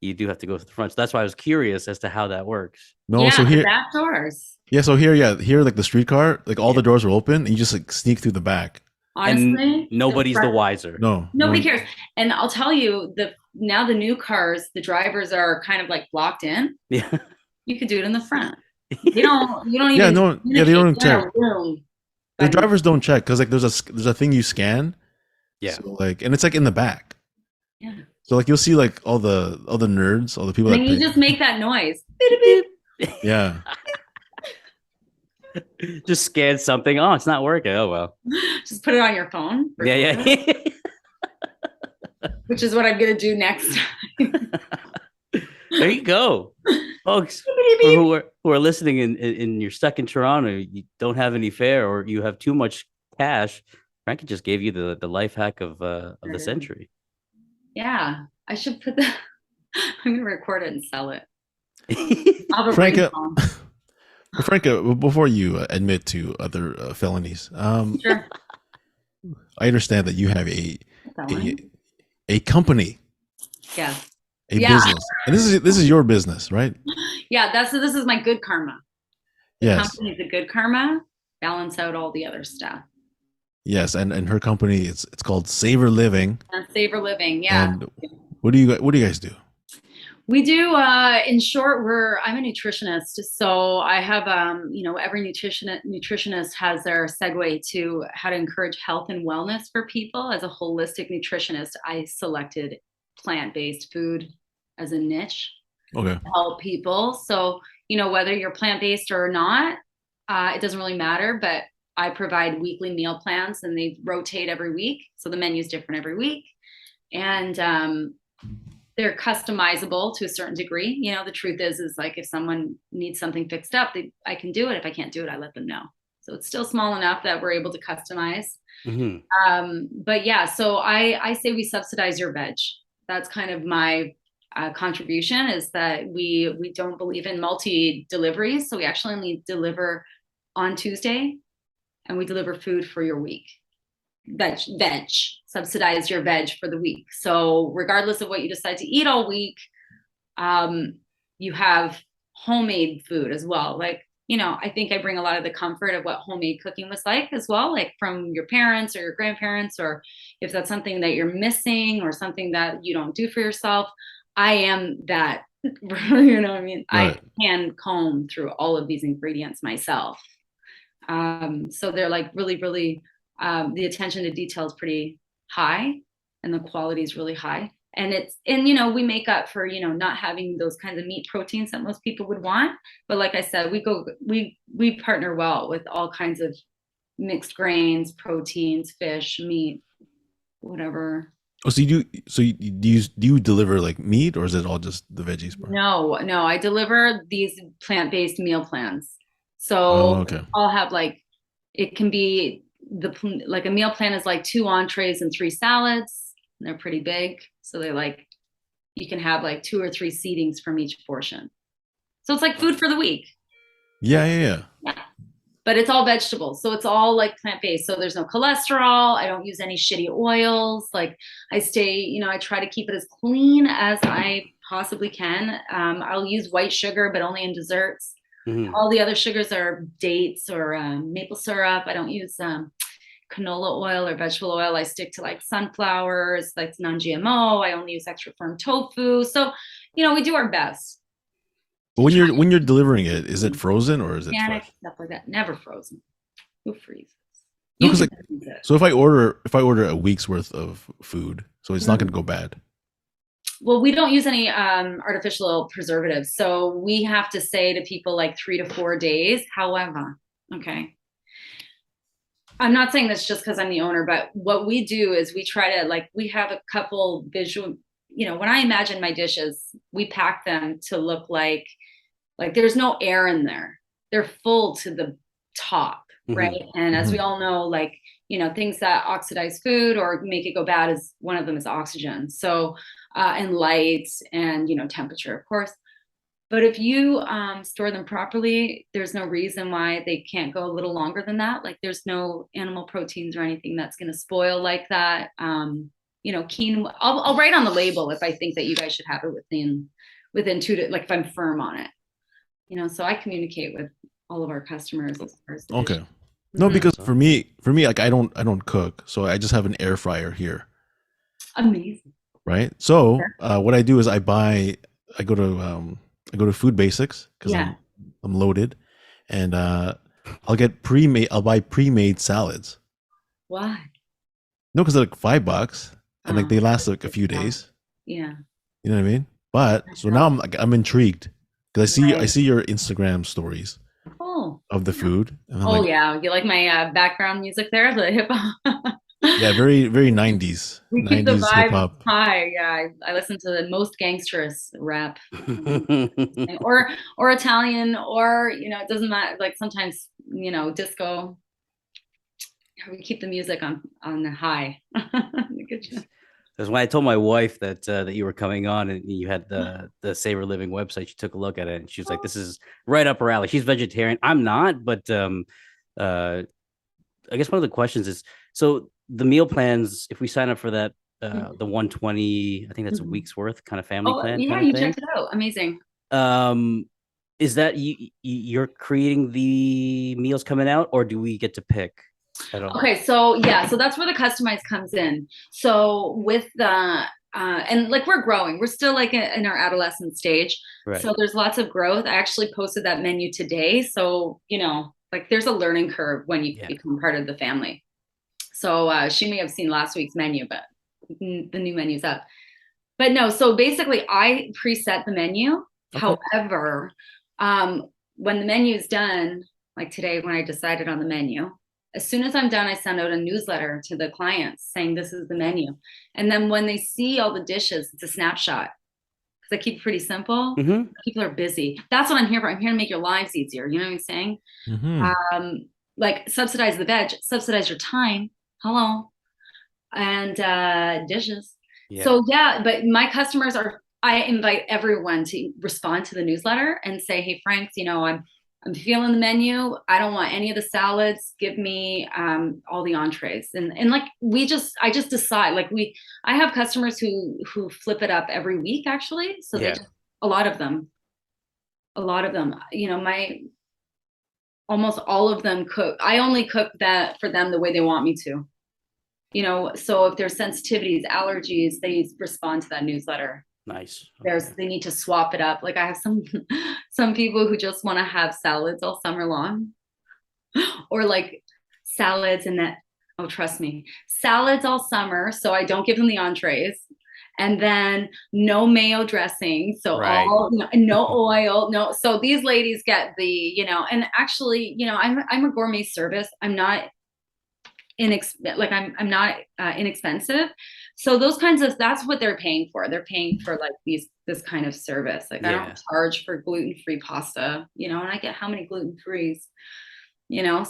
You do have to go through the front. So that's why I was curious as to how that works. No, so here back doors. Yeah, so here like the streetcar, like all the doors are open, and you just like sneak through the back. Honestly, and nobody's the wiser. Nobody cares. And I'll tell you, now the new cars, the drivers are kind of like blocked in. Yeah, you could do it in the front. You don't even. They don't check. The drivers don't check because like there's a thing you scan Yeah. So like, and it's like in the back. Yeah. So like you'll see like all the nerds, all the people And that then you pay. just make that noise. Beep, beep, beep. Yeah. Just scan something. Oh, it's not working. Oh well. Just put it on your phone. Yeah, yeah. Which is what I'm gonna do next time. There you go, folks. Beep, For beep, who are listening and you're stuck in Toronto, you don't have any fare, or you have too much cash. Frankie just gave you the life hack of the beep. century. Yeah, I should put that. I'm gonna record it and sell it. I'll have a Franca, brainstorm. Franca, before you admit to other felonies, Sure. I understand that you have a Felony. a company, Yeah. a Yeah. business, and this is your business, right? Yeah, this is my good karma. Yes, Company's a good karma, balance out all the other stuff. yes, and her company it's called Savor Living. And Savor Living, yeah. And what do you guys do? We do, in short, I'm a nutritionist. So I have, every nutritionist has their segue to how to encourage health and wellness for people. As a holistic nutritionist, I selected plant-based food as a niche Okay. to help people. So, whether you're plant-based or not, it doesn't really matter, but I provide weekly meal plans and they rotate every week. So the menu's different every week. And, they're customizable to a certain degree. The truth is like if someone needs something fixed up, I can do it. If I can't do it, I let them know. So it's still small enough that we're able to customize. Mm-hmm. But yeah, so I say we subsidize your veg. That's kind of my contribution, is that we don't believe in multi deliveries. So we actually only deliver on Tuesday, and we deliver food for your week. Veg, subsidize your veg for the week. So regardless of what you decide to eat all week, you have homemade food as well. Like, I think I bring a lot of the comfort of what homemade cooking was like as well, like from your parents or your grandparents, or if that's something that you're missing or something that you don't do for yourself. I am that, what I mean? Right. I can comb through all of these ingredients myself. So they're like really, really, the attention to detail is pretty high and the quality is really high. And we make up for, not having those kinds of meat proteins that most people would want. But like I said, we partner well with all kinds of mixed grains, proteins, fish, meat, whatever. Oh, so do you deliver like meat, or is it all just the veggies part? No, I deliver these plant-based meal plans. So Okay. I'll have it can be a meal plan is like 2 entrees and 3 salads. And they're pretty big. So you can have 2 or 3 seatings from each portion. So it's like food for the week. Yeah. But it's all vegetables. So it's all plant-based. So there's no cholesterol. I don't use any shitty oils. I try to keep it as clean as I possibly can. I'll use white sugar, but only in desserts. Mm-hmm. All the other sugars are dates or maple syrup. I don't use canola oil or vegetable oil. I stick to sunflowers, that's non-GMO. I only use extra firm tofu. So, we do our best. But when you're delivering it, is it frozen or is it fresh? Stuff like that. Never frozen. Who freezes? No, so if I order a week's worth of food, so it's not going to go bad. Well, we don't use any artificial preservatives. So we have to say to people 3 to 4 days. However, okay, I'm not saying this just because I'm the owner, but what we do is we try to we have a couple visual, when I imagine my dishes, we pack them to look like there's no air in there. They're full to the top, right? And as we all know, things that oxidize food or make it go bad, is one of them is oxygen. So, and light and, temperature, of course. But if you store them properly, there's no reason why they can't go a little longer than that. There's no animal proteins or anything that's going to spoil like that. Quinoa, I'll write on the label if I think that you guys should have it within 2 to, if I'm firm on it. So I communicate with all of our customers as far as okay. No, because for me, I don't cook, so I just have an air fryer here. Amazing. Right. So what I do is I go to Food Basics because I'm loaded, and I'll buy pre-made salads. Why? No, because they're like $5, and like they last like a few days. Yeah. You know what I mean? But so now I'm intrigued because I see your Instagram stories of the food. And oh yeah, you like my background music there, the hip hop. Yeah, very 90s. We keep the 90s hip vibe hop. high. Yeah, I listen to the most gangsterous rap, or Italian, or it doesn't matter. Like sometimes disco. We keep the music on the high. Because when I told my wife that that you were coming on and you had the Savor Living website, she took a look at it and she was like, "This is right up her alley." She's vegetarian. I'm not, but I guess one of the questions is, so the meal plans, if we sign up for that, the 120, I think that's a week's worth kind of family plan. Yeah, kind of you thing. checked it out. Amazing. Is that you're creating the meals coming out, or do we get to pick at all? Okay, so that's where the customized comes in. So with the and like we're growing, we're still like in our adolescent stage. Right. So there's lots of growth. I actually posted that menu today. So like there's a learning curve when you become part of the family. So she may have seen last week's menu, but the new menu's up. But no, so basically I preset the menu. Okay. However, when the menu is done, like today when I decided on the menu, as soon as I'm done, I send out a newsletter to the clients saying this is the menu. And then when they see all the dishes, it's a snapshot. Because I keep it pretty simple. Mm-hmm. People are busy. That's what I'm here for. I'm here to make your lives easier. You know what I'm saying? Mm-hmm. Like subsidize the veg, subsidize your time. Hello. And dishes. Yeah. So but my customers I invite everyone to respond to the newsletter and say, hey, Franks, I'm feeling the menu. I don't want any of the salads. Give me all the entrees. And like I just decide, like I have customers who flip it up every week actually. So a lot of them, my almost all of them cook. I only cook that for them the way they want me to. So if there's sensitivities, allergies, they respond to that newsletter. Nice. Okay. They need to swap it up. Like I have some people who just want to have salads all summer long, or like salads and that. Oh, trust me, salads all summer. So I don't give them the entrees, and then no mayo dressing. So no oil, no. So these ladies get and actually, I'm a gourmet service. I'm not I'm not inexpensive. So those kinds of, that's what they're paying for. They're paying for like this kind of service. Like I don't charge for gluten-free pasta, and I get how many gluten-frees,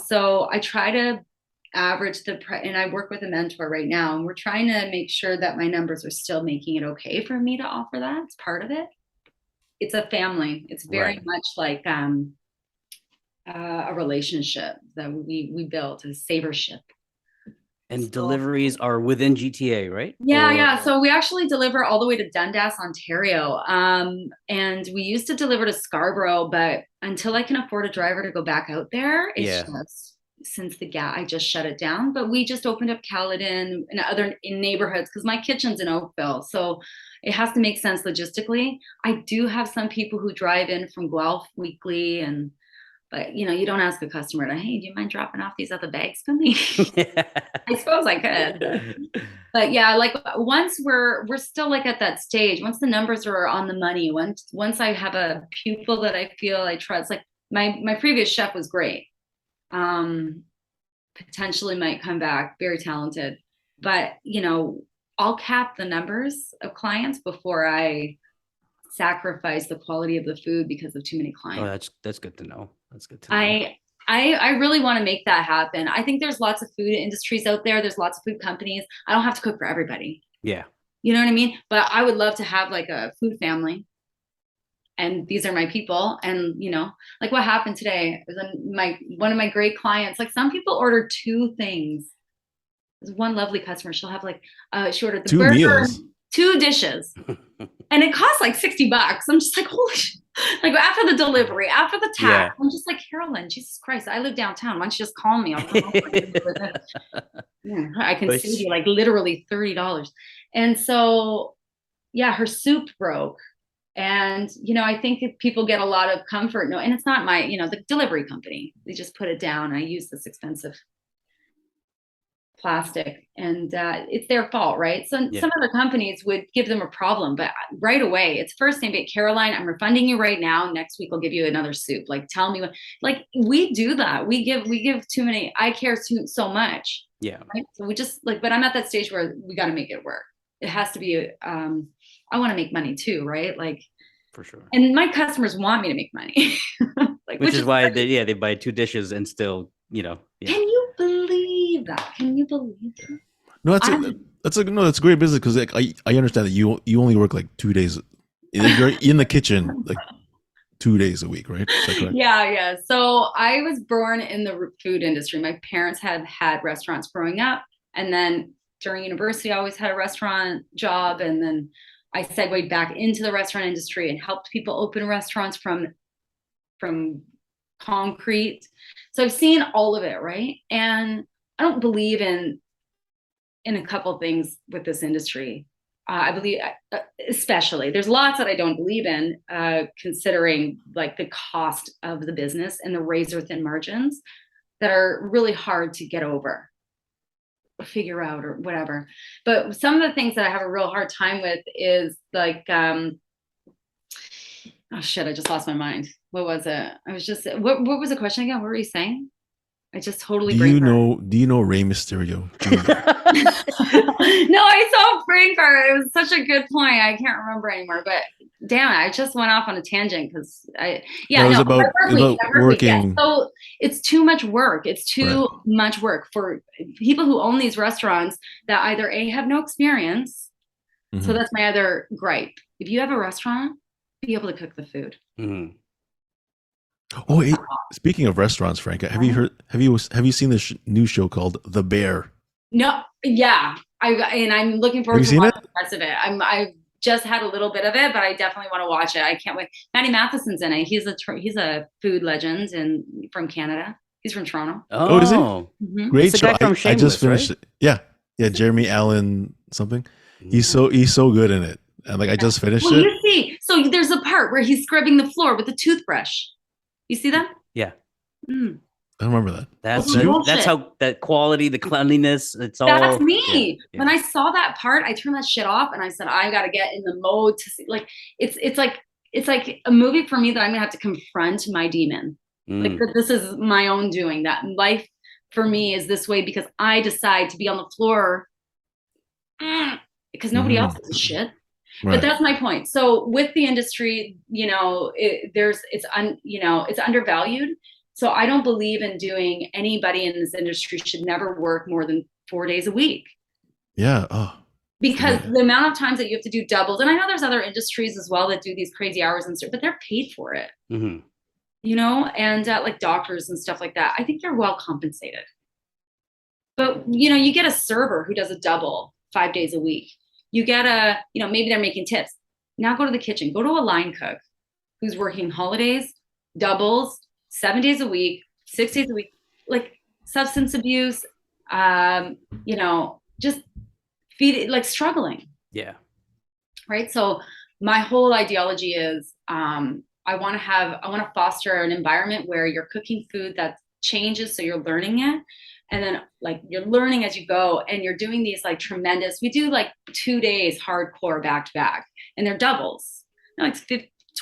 so I try to average and I work with a mentor right now, and we're trying to make sure that my numbers are still making it okay for me to offer that. It's part of it. It's a family. It's very much like a relationship that we built, a savorship. And deliveries are within GTA, right? Yeah. So we actually deliver all the way to Dundas, Ontario. And we used to deliver to Scarborough, but until I can afford a driver to go back out there, it's just since I just shut it down. But we just opened up Caledon and other neighborhoods because my kitchen's in Oakville. So it has to make sense logistically. I do have some people who drive in from Guelph weekly, but you don't ask a customer to, hey, do you mind dropping off these other bags for me? I suppose I could. But like once we're still like at that stage, once the numbers are on the money, once I have a pupil that I feel I trust, like my previous chef was great. Potentially might come back, very talented. But I'll cap the numbers of clients before I sacrifice the quality of the food because of too many clients. Oh, that's good to know. That's good to know. I really want to make that happen. I think there's lots of food industries out there. There's lots of food companies. I don't have to cook for everybody. Yeah. You know what I mean? But I would love to have like a food family. And these are my people. And like what happened today is one of my great clients, like some people order two things. There's one lovely customer. She'll have like she ordered the two burger, meals, 2 dishes. And it costs like $60. I'm just like, holy shit. Like after the delivery, after the tax, I'm just like, Carolyn, Jesus Christ, I live downtown. Why don't you just call me? I can save you like literally $30. And so, her soup broke. And, I think if people get a lot of comfort. No, and it's not the delivery company. They just put it down. I use this expensive plastic, and it's their fault, right? So Yeah. some other companies would give them a problem, but right away, it's first name, Caroline, I'm refunding you right now. Next week, I'll give you another soup. Like, tell me what, like, we do that. We give too many, I care so much. Yeah. Right? So we just like, but I'm at that stage where we got to make it work. It has to be, I want to make money too, right? Like, for sure. And my customers want me to make money. Like, which is why they buy 2 dishes and still, Yeah. Can you believe that? Can you believe that? No, that's great business, because like I understand that you only work like 2 days. You're in the kitchen like 2 days a week, right? Is that correct? Yeah. So I was born in the food industry. My parents had restaurants growing up, and then during university, I always had a restaurant job, and then I segued back into the restaurant industry and helped people open restaurants from concrete. So I've seen all of it, right? And I don't believe in a couple things with this industry. I believe, especially, there's lots that I don't believe in, considering like the cost of the business and the razor thin margins that are really hard to get over, or figure out, or whatever. But some of the things that I have a real hard time with is like, oh shit, I just lost my mind. What was it? I was just, what was the question again? What were you saying? I just totally Do you know Rey Mysterio? No, I saw Franca. It was such a good point. I can't remember anymore, but damn it, I just went off on a tangent because about working. Yeah. So it's too much work. It's too much work for people who own these restaurants that either have no experience. Mm-hmm. So that's my other gripe. If you have a restaurant, be able to cook the food. Mm-hmm. Oh, speaking of restaurants, Franca, have you seen this new show called The Bear? No, yeah, I'm looking forward to watching the rest of it. I've just had a little bit of it, but I definitely want to watch it. I can't wait. Matty Matheson's in it. He's a food legend from Canada. He's from Toronto. Oh, is he? Mm-hmm. Great show. I just finished it. Yeah, Jeremy Allen something. He's so good in it, and like I just finished it. You see, so there's a part where he's scrubbing the floor with a toothbrush. You see that? Yeah. Mm. I don't remember that. That's how that quality, the cleanliness, it's all. That's me. Yeah. When I saw that part, I turned that shit off and I said, I got to get in the mode to see. Like, it's like a movie for me that I'm gonna have to confront my demon. Like that this is my own doing. That life for me is this way because I decide to be on the floor because nobody else gives a shit. Right. But that's my point. So with the industry, it's undervalued. So I don't believe in doing, anybody in this industry should never work more than 4 days a week. Yeah. Oh. Because the amount of times that you have to do doubles, and I know there's other industries as well that do these crazy hours and stuff, but they're paid for it. Mm-hmm. And like doctors and stuff like that. I think you're well compensated. But you get a server who does a double 5 days a week. You get maybe they're making tips. Now go to the kitchen. Go to a line cook who's working holidays, doubles, 7 days a week, 6 days a week, like substance abuse, just feed it, like struggling. Yeah. Right. So my whole ideology is I want to foster an environment where you're cooking food that changes. So you're learning it. And then like you're learning as you go and you're doing these like tremendous, we do like 2 days hardcore back to back and they're doubles, like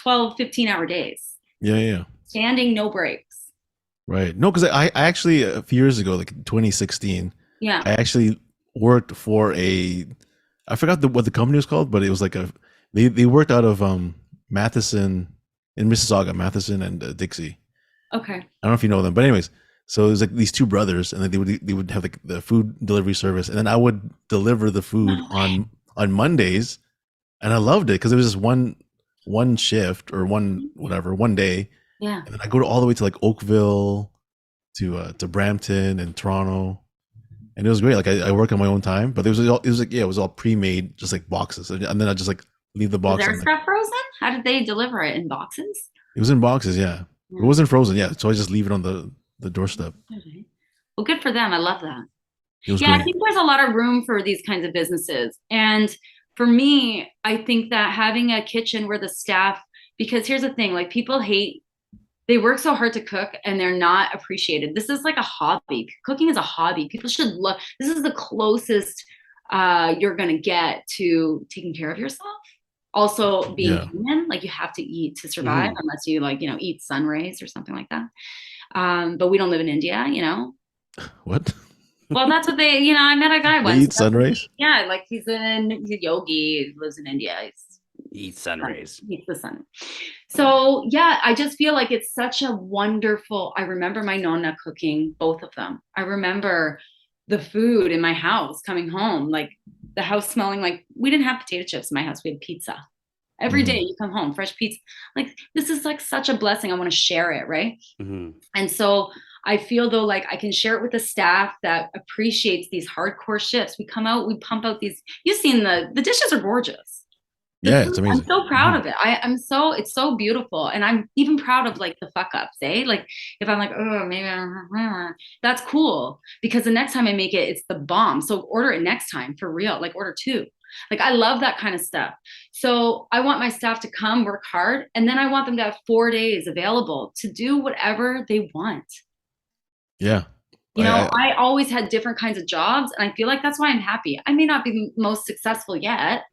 12, 15 hour days. Yeah. Standing, no breaks. Right. No, because I actually a few years ago, like 2016, I actually worked for I forgot what the company was called, but it was like they worked out of Matheson in Mississauga, Matheson and Dixie. Okay. I don't know if you know them, but anyways. So it was like these two brothers, and they would have like the food delivery service, and then I would deliver the food on Mondays, and I loved it because it was just one shift or one day. Yeah. And then I go all the way to like Oakville, to Brampton and Toronto, and it was great. Like I work on my own time, but it was all pre-made, just like boxes, and then I just like leave the box. Was their stuff frozen? How did they deliver it, in boxes? It was in boxes, yeah. It wasn't frozen, yeah. So I just leave it on the doorstep. Okay. Well, good for them. I love that. Yeah, great. I think there's a lot of room for these kinds of businesses. And for me, I think that having a kitchen where the staff, because here's the thing, like people hate they work so hard to cook and they're not appreciated. This is like a hobby. Cooking is a hobby. People should look. This is the closest you're going to get to taking care of yourself. Also being human, like you have to eat to survive unless you like, eat sun rays or something like that. But we don't live in India, What? Well, that's what they, I met a guy once. They eat sun rays? Yeah, like he's a yogi, lives in India. Eat sun rays. Eats the sun. So yeah, I just feel like it's such a wonderful, I remember my nonna cooking, both of them. I remember the food in my house coming home, like the house smelling like, we didn't have potato chips in my house, we had pizza. Every day you come home, fresh pizza. Like this is like such a blessing. I want to share it, right? And so I feel though like I can share it with the staff that appreciates these hardcore shifts. We come out, we pump out these, you've seen the dishes are gorgeous. Yeah, it's amazing. I'm so proud of it. It's so beautiful. And I'm even proud of like the fuck ups, eh? Like if I'm like, oh, maybe that's cool. Because the next time I make it, it's the bomb. So order it next time for real. Like order 2. Like I love that kind of stuff. So I want my staff to come work hard. And then I want them to have 4 days available to do whatever they want. Yeah. I always had different kinds of jobs. And I feel like that's why I'm happy. I may not be most successful yet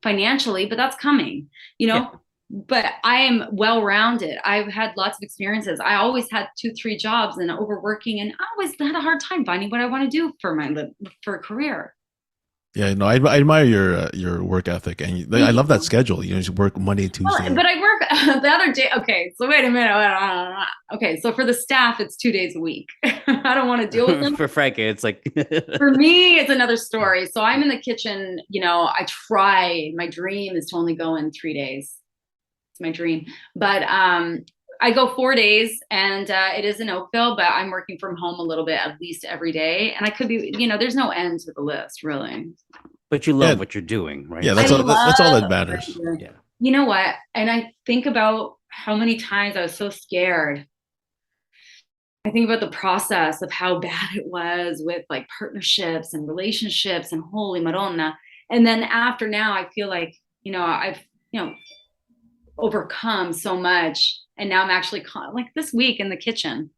financially, but that's coming, but I am well-rounded. I've had lots of experiences. I always had 2-3 jobs and overworking, and I always had a hard time finding what I want to do for for a career. Yeah, no, I admire your work ethic, and I love that schedule. You work Monday, Tuesday. But I work the other day. Okay, so wait a minute. Okay, so for the staff, it's 2 days a week. I don't want to deal with them. For Franca, it's like for me, it's another story. So I'm in the kitchen. I try. My dream is to only go in 3 days. It's my dream, but I go 4 days, and it is in Oakville, but I'm working from home a little bit at least every day. And I could be, there's no end to the list, really. But you love what you're doing, right? Yeah, that's all that matters. Yeah. You know what? And I think about how many times I was so scared. I think about the process of how bad it was with like partnerships and relationships and holy Madonna. And then after now, I feel like, I've, overcome so much. And now I'm actually like this week in the kitchen,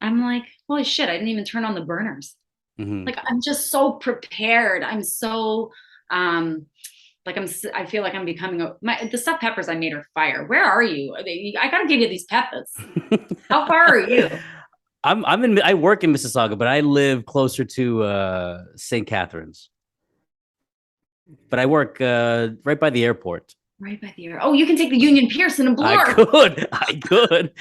I'm like, holy shit, I didn't even turn on the burners. Like, I'm just so prepared. I'm so, I feel like I'm becoming the stuffed peppers I made are fire. Where are you? I got to give you these peppers. How far are you? I work in Mississauga, but I live closer to St. Catharines. But I work right by the airport. Right by the air. Oh, you can take the Union Pierce in a blur. I could.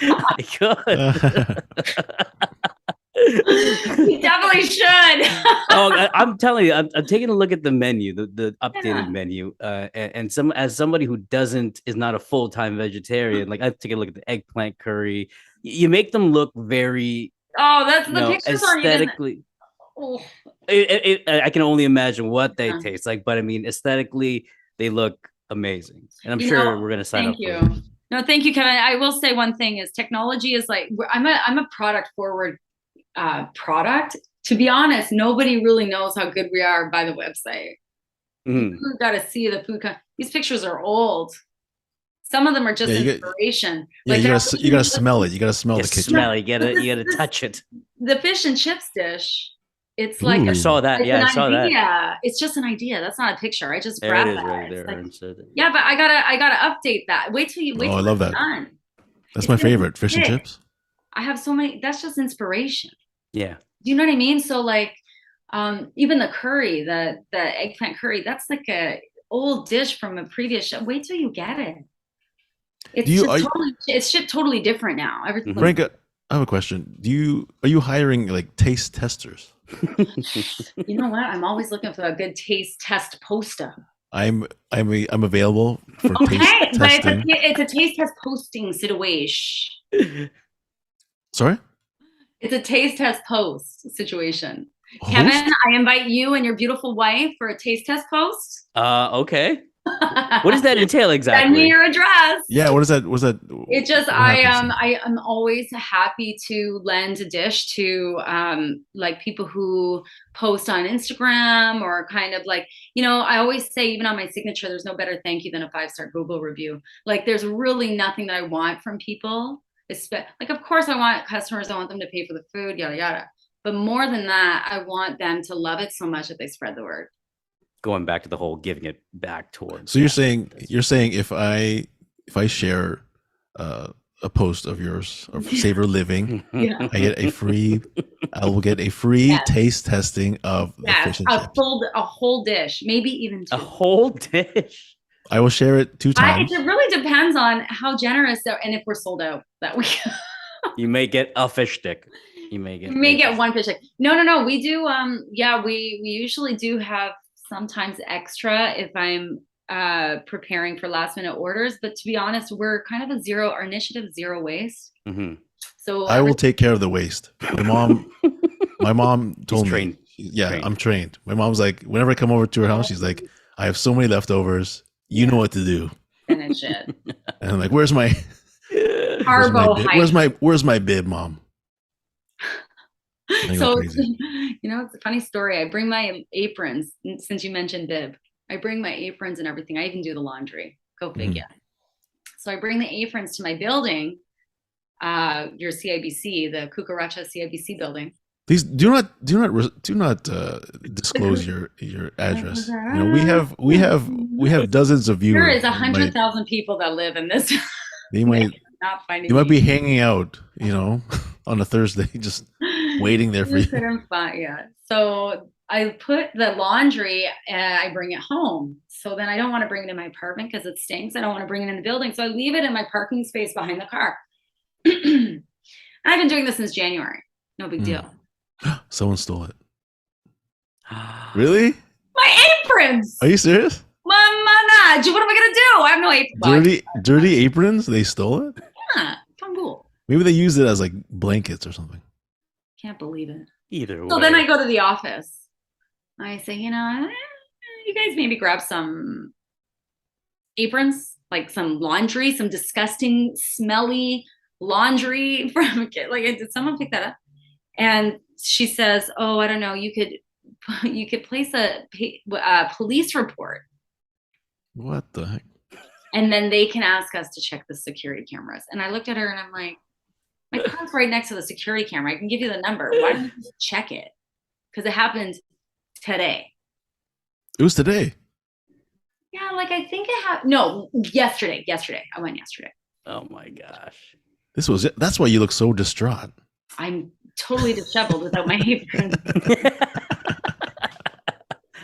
You definitely should. I'm telling you, I'm taking a look at the menu, the updated menu, and as somebody who is not a full-time vegetarian, like I take a look at the eggplant curry. You make them look very. Oh, that's the pictures aesthetically. I can only imagine what they taste like, but I mean, aesthetically, they look amazing, and I'm sure we're gonna sign up. Thank you. No, thank you, Kevin. I will say one thing is technology is like I'm a product forward product. To be honest, nobody really knows how good we are by the website. You've got to see the food. These pictures are old. Some of them are just inspiration. Yeah, you gotta smell it. You gotta smell the kitchen. Smell it. You gotta touch it. The fish and chips dish. It's like I saw that. Yeah, I saw that. Yeah, it's just an idea. That's not a picture. I just grabbed that. Right there. Yeah, but I gotta update that. Wait till you. I love that. Done. That's my favorite, fish and chips. I have so many. That's just inspiration. Yeah. Do you know what I mean? So like, even the curry, the eggplant curry, that's like a old dish from a previous show. Wait till you get it. It's shipped totally different now. Everything. Franca, I have a question. Are you hiring like taste testers? You know what? I'm always looking for a good taste test poster. I'm available for taste testing. But it's a taste test posting situation. Sorry? It's a taste test post situation. Kevin, I invite you and your beautiful wife for a taste test post. Okay. What does that entail exactly? Send me your address. Yeah, what is that? It just I am always happy to lend a dish to like people who post on Instagram or kind of like, I always say even on my signature, there's no better thank you than a 5-star Google review. Like there's really nothing that I want from people Like, of course, I want them to pay for the food, yada yada. But more than that, I want them to love it so much that they spread the word. Going back to the whole giving it back towards. So you're saying if I share a post of yours of Savor Living, Yeah. I will get a free taste testing of the fish and chips. A whole dish, maybe even 2. A whole dish. I will share it 2 times. It really depends on how generous and if we're sold out that week. You may get a fish stick. You may get one fish stick. No. We do. We usually do have sometimes extra if I'm preparing for last minute orders. But to be honest, we're kind of our initiative zero waste. Mm-hmm. So I will take care of the waste. My mom told me. Trained. I'm trained. My mom's like, whenever I come over to her house, she's like, I have so many leftovers. You know what to do. Finish it. And I'm like, where's my where's my bib, Mom? So it's a funny story. I bring my aprons, since you mentioned bib. I bring my aprons and everything. I even do the laundry. Go figure. So I bring the aprons to my building, your CIBC, the Cucaracha CIBC building. Please do not disclose your address. We have dozens of viewers. There is 100,000 people that live in this. They might be hanging out, on a Thursday, just waiting there for you. Yeah. So I put the laundry and I bring it home. So then I don't want to bring it in my apartment because it stinks. I don't want to bring it in the building. So I leave it in my parking space behind the car. I've been doing this since January. No big deal. Someone stole it. Really? My aprons. Are you serious? What am I gonna do? I have no aprons. Dirty aprons? They stole it? Yeah. Cool. Maybe they used it as like blankets or something. Can't believe it. Either way. So then I go to the office. I say, you guys maybe grab some aprons, like some laundry, some disgusting, smelly laundry from a kid. Like, did someone pick that up? And she says, "Oh, I don't know. You could place a police report." What the heck? And then they can ask us to check the security cameras. And I looked at her and I'm like, my car's right next to the security camera. I can give you the number. Why don't you just check it? Because it happened today. It was today. Yeah, like I think it happened. No, yesterday. I went yesterday. Oh my gosh. This was it. That's why you look so distraught. I'm totally disheveled without my apron.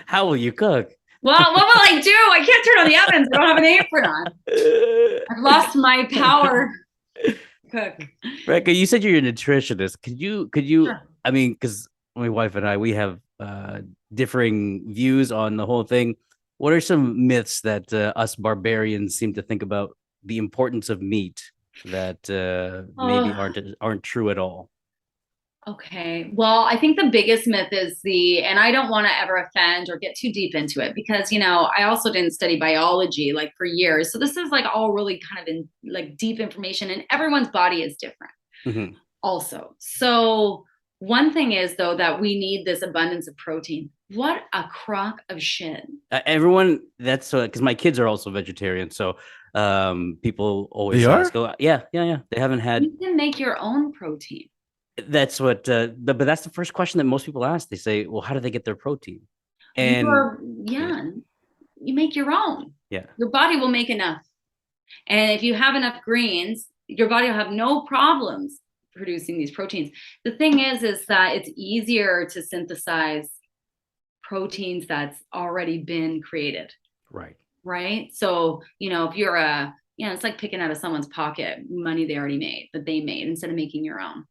How will you cook? Well, what will I do? I can't turn on the ovens. I don't have an apron on. I've lost my power. Cook. Franca, you said you're a nutritionist. Could you? Sure. I mean, because my wife and I, we have differing views on the whole thing. What are some myths that us barbarians seem to think about the importance of meat that maybe aren't true at all? Okay. Well, I think the biggest myth is and I don't want to ever offend or get too deep into it because, I also didn't study biology like for years. So this is like all really kind of like deep information and everyone's body is different also. So one thing is though, that we need this abundance of protein. What a crock of shit. Everyone, that's because my kids are also vegetarian. So people always ask, yeah. They haven't had. You can make your own protein. That's what, but that's the first question that most people ask. They say, well, how do they get their protein? And you make your own. Yeah. Your body will make enough. And if you have enough greens, your body will have no problems producing these proteins. The thing is that it's easier to synthesize proteins that's already been created. Right. So, if you're it's like picking out of someone's pocket money they already made, that they made instead of making your own.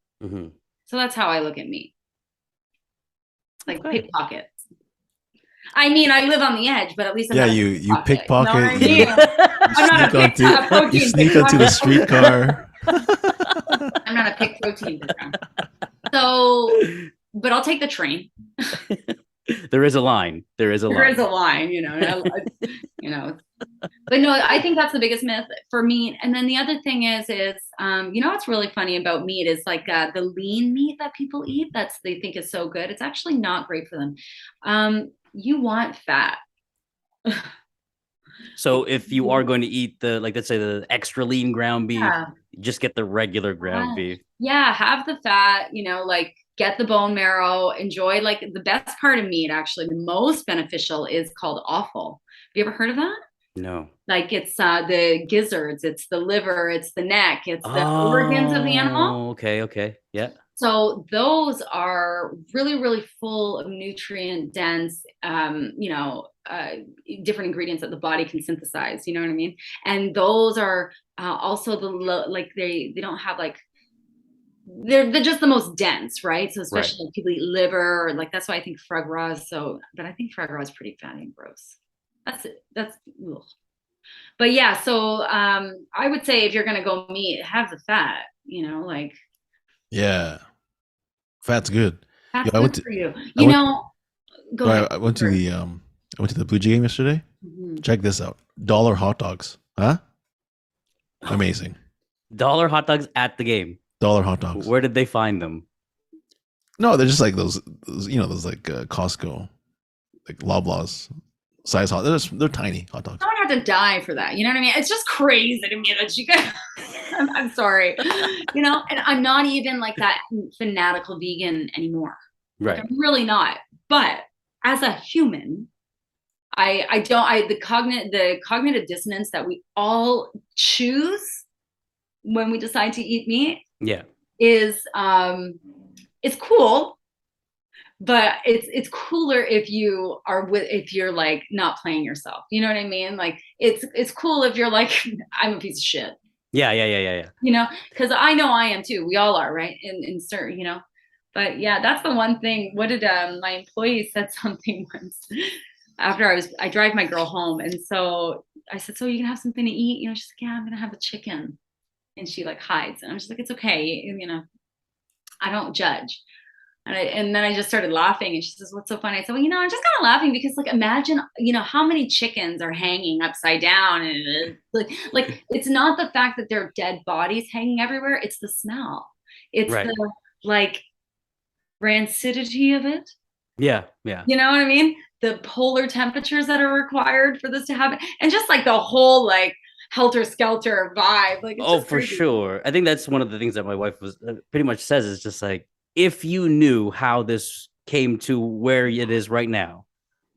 So that's how I look at meat. Like pickpockets. I mean, I live on the edge, but at least you pickpocket. I'm not a protein. You sneak onto the streetcar. I'm not a pick protein picker. So, but I'll take the train. There is a line. There is a line, But no, I think that's the biggest myth for meat. And then the other thing is, what's really funny about meat is like the lean meat that people eat. They think is so good. It's actually not great for them. You want fat. So if you are going to eat let's say the extra lean ground beef, Just get the regular ground beef. Yeah, have the fat, like get the bone marrow, enjoy like the best part of meat, actually, the most beneficial is called offal. Have you ever heard of that? No. Like it's the gizzards, it's the liver, it's the neck, it's the organs of the animal. Okay. Yeah. So those are really, really full of nutrient dense, different ingredients that the body can synthesize. You know what I mean? And those are also they don't have like, they're just the most dense, right? So especially when people eat liver, or like that's why I think foie gras is but I think foie gras is pretty fatty and gross. That's it. Ugh. But yeah, so I would say if you're gonna go meat, have the fat. Like Yeah, fat's good. that's I went good to, for you. Go I ahead. went to the Blue Jay game yesterday. Mhm. Check this out: dollar hot dogs, huh? Amazing. $1 hot dogs at the game. Dollar hot dogs. Where did they find them? No, they're just like those like Costco, like Loblaws size hot. They're tiny hot dogs. I don't have to die for that. You know what I mean? It's just crazy to me that you guys. I'm sorry, and I'm not even like that fanatical vegan anymore. Right. Like, I'm really not. But as a human, the cognitive dissonance that we all choose when we decide to eat meat. Yeah. Is it's cool, but it's cooler if you're like not playing yourself. You know what I mean? Like it's cool if you're like, I'm a piece of shit. Yeah. Because I know I am too. We all are, right? In certain, But yeah, that's the one thing. What did my employee said something once after I drive my girl home, and so I said, so you can have something to eat? She's like, yeah, I'm gonna have a chicken. And she like hides, and I'm just like, it's okay, I don't judge. And then I just started laughing, and she says, what's so funny? I said, well, I'm just kind of laughing because like imagine how many chickens are hanging upside down, and like it's not the fact that they're dead bodies hanging everywhere, it's the smell, it's the like rancidity of it. Yeah. You know what I mean? The polar temperatures that are required for this to happen, and just like the whole like helter skelter vibe. Like, it's for sure. I think that's one of the things that my wife was pretty much says is just like, if you knew how this came to where it is right now,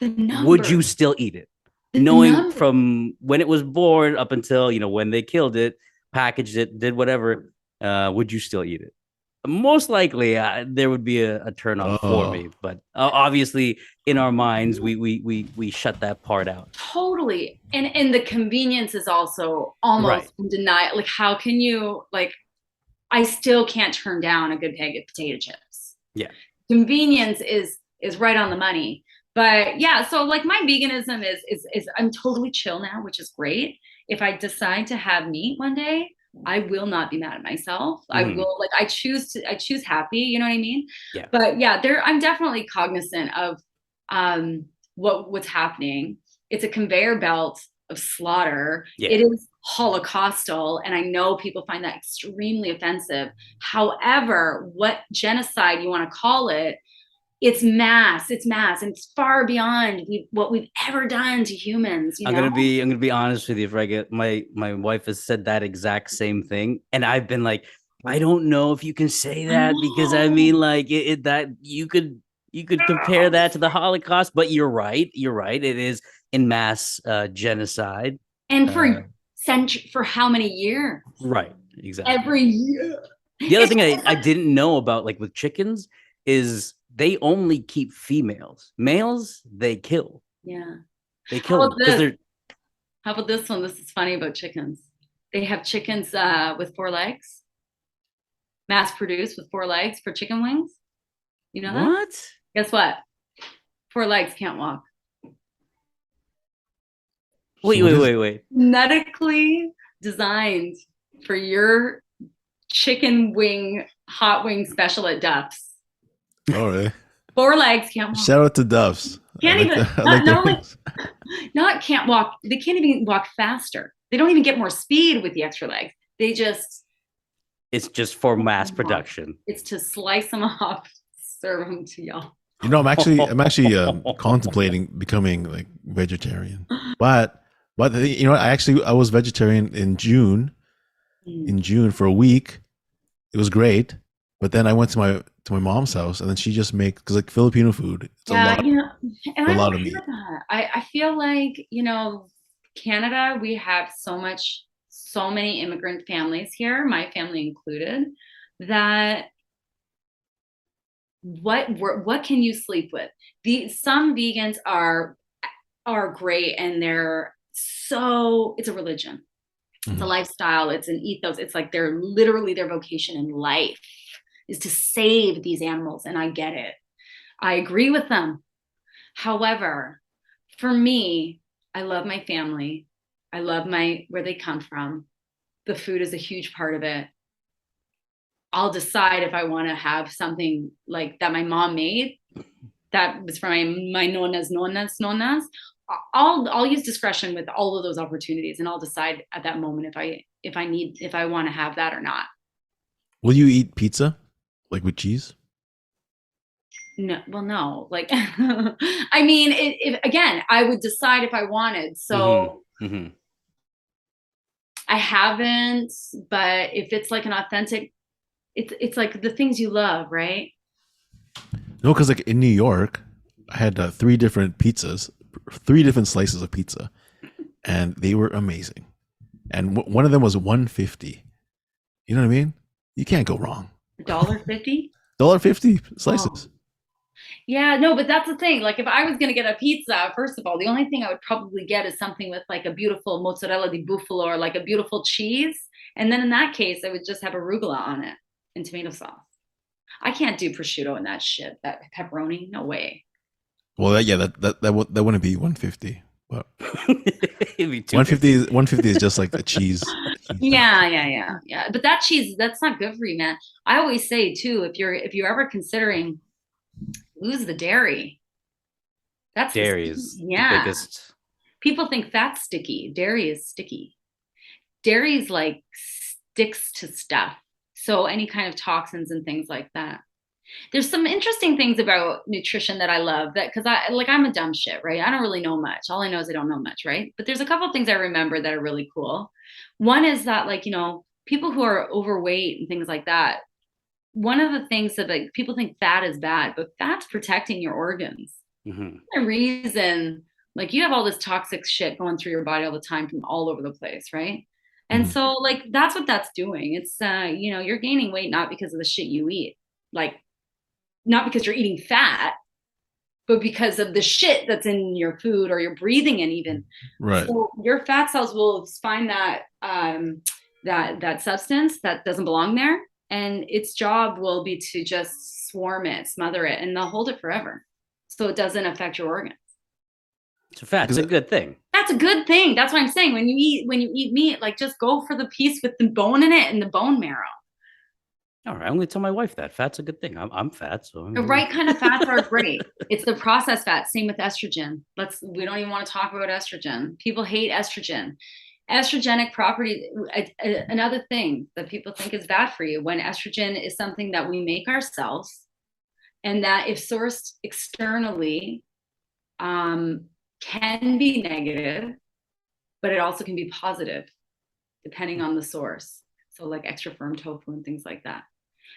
would you still eat it? Knowing from when it was born up until, when they killed it, packaged it, did whatever, would you still eat it? Most likely there would be a turn off for me, but obviously in our minds we shut that part out. Totally. And the convenience is also almost undeniable. Like, how can you, like, I still can't turn down a good bag of potato chips. Yeah. Convenience is right on the money. But yeah, so like my veganism is I'm totally chill now, which is great. If I decide to have meat one day, I will not be mad at myself. I will, like, I choose happy, you know what I mean? Yeah. But yeah, I'm definitely cognizant of what's happening. It's a conveyor belt of slaughter. Yeah. It is holocaustal, and I know people find that extremely offensive. However, what genocide you want to call it, it's mass, and it's far beyond what we've ever done to humans. I'm gonna be honest with you. If I get my wife has said that exact same thing, and I've been like, I don't know if you can say that because I mean, like that you could compare that to the Holocaust, but you're right. It is in mass genocide, and for how many years? Right, exactly. Every year. The other thing I didn't know about, like with chickens, is they only keep females. Males, they kill. Yeah. They kill them because they're. How about this one? This is funny about chickens. They have chickens with 4 legs, mass produced with 4 legs for chicken wings. You know that? What? Guess what? 4 legs can't walk. Wait. Medically designed for your chicken wing, hot wing special at Duff's. All right. 4 legs, can't walk. Shout out to Duff's. Can't even. Not can't walk. They can't even walk faster. They don't even get more speed with the extra legs. They just. It's just for mass production. It's to slice them off, serve them to y'all. I'm actually contemplating becoming like vegetarian, but I was vegetarian in June, in June for a week. It was great, but then I went to my mom's house, and then she just makes, because like Filipino food, it's a lot, you know, and I a lot don't of meat. have that. I feel like, you know, Canada, we have so many immigrant families here, my family included, that what can you sleep with? Some vegans are great, and it's a religion. It's a lifestyle. It's an ethos. It's like they're literally, their vocation in life is to save these animals. And I get it. I agree with them. However, for me, I love my family. I love where they come from. The food is a huge part of it. I'll decide if I want to have something like that my mom made, that was from my nonas. I'll use discretion with all of those opportunities, and I'll decide at that moment if I want to have that or not. Will you eat pizza, like with cheese? No, well, no. Like, I mean, again, I would decide if I wanted. So I haven't, but if it's like an authentic, it's like the things you love, right? No, because like in New York, I had 3 different pizzas, 3 different slices of pizza, and they were amazing. And one of them was $1.50. You know what I mean? You can't go wrong. $1.50? $1.50 slices. Oh. Yeah, no, but that's the thing. Like, if I was going to get a pizza, first of all, the only thing I would probably get is something with like a beautiful mozzarella di bufalo or like a beautiful cheese. And then in that case, I would just have arugula on it and tomato sauce. I can't do prosciutto and that shit, that pepperoni. No way. Well, that wouldn't be $1.50. But It'd be $1.50 is just like the cheese. Yeah. But that cheese, that's not good for you, man. I always say too, if you're ever considering, lose the dairy. That's dairy is the biggest. People think fat's sticky. Dairy is sticky. Dairy's like sticks to stuff. So any kind of toxins and things like that. There's some interesting things about nutrition that I love, that because I'm a dumb shit, right? I don't really know much. All I know is I don't know much, right? But there's a couple of things I remember that are really cool. One is that, like, you know, people who are overweight and things like that, one of the things that, like, people think fat is bad, but fat's protecting your organs. The reason, like, you have all this toxic shit going through your body all the time from all over the place, right? And so, like, that's what that's doing. It's you know, you're gaining weight not because of the shit you eat, like, not because you're eating fat, but because of the shit that's in your food or you're breathing in even. Right. So your fat cells will find that that substance that doesn't belong there, and its job will be to just swarm it, smother it, and they'll hold it forever, so it doesn't affect your organs. So fat's a good thing. That's a good thing. That's what I'm saying. When you eat meat, like, just go for the piece with the bone in it and the bone marrow. All right, I'm going to tell my wife that fat's a good thing. I'm fat, so the right kind of fats are great. It's the processed fat. Same with estrogen. We don't even want to talk about estrogen. People hate estrogen. Estrogenic property. Another thing that people think is bad for you, when estrogen is something that we make ourselves, and that if sourced externally, can be negative, but it also can be positive depending on the source. So like extra firm tofu and things like that.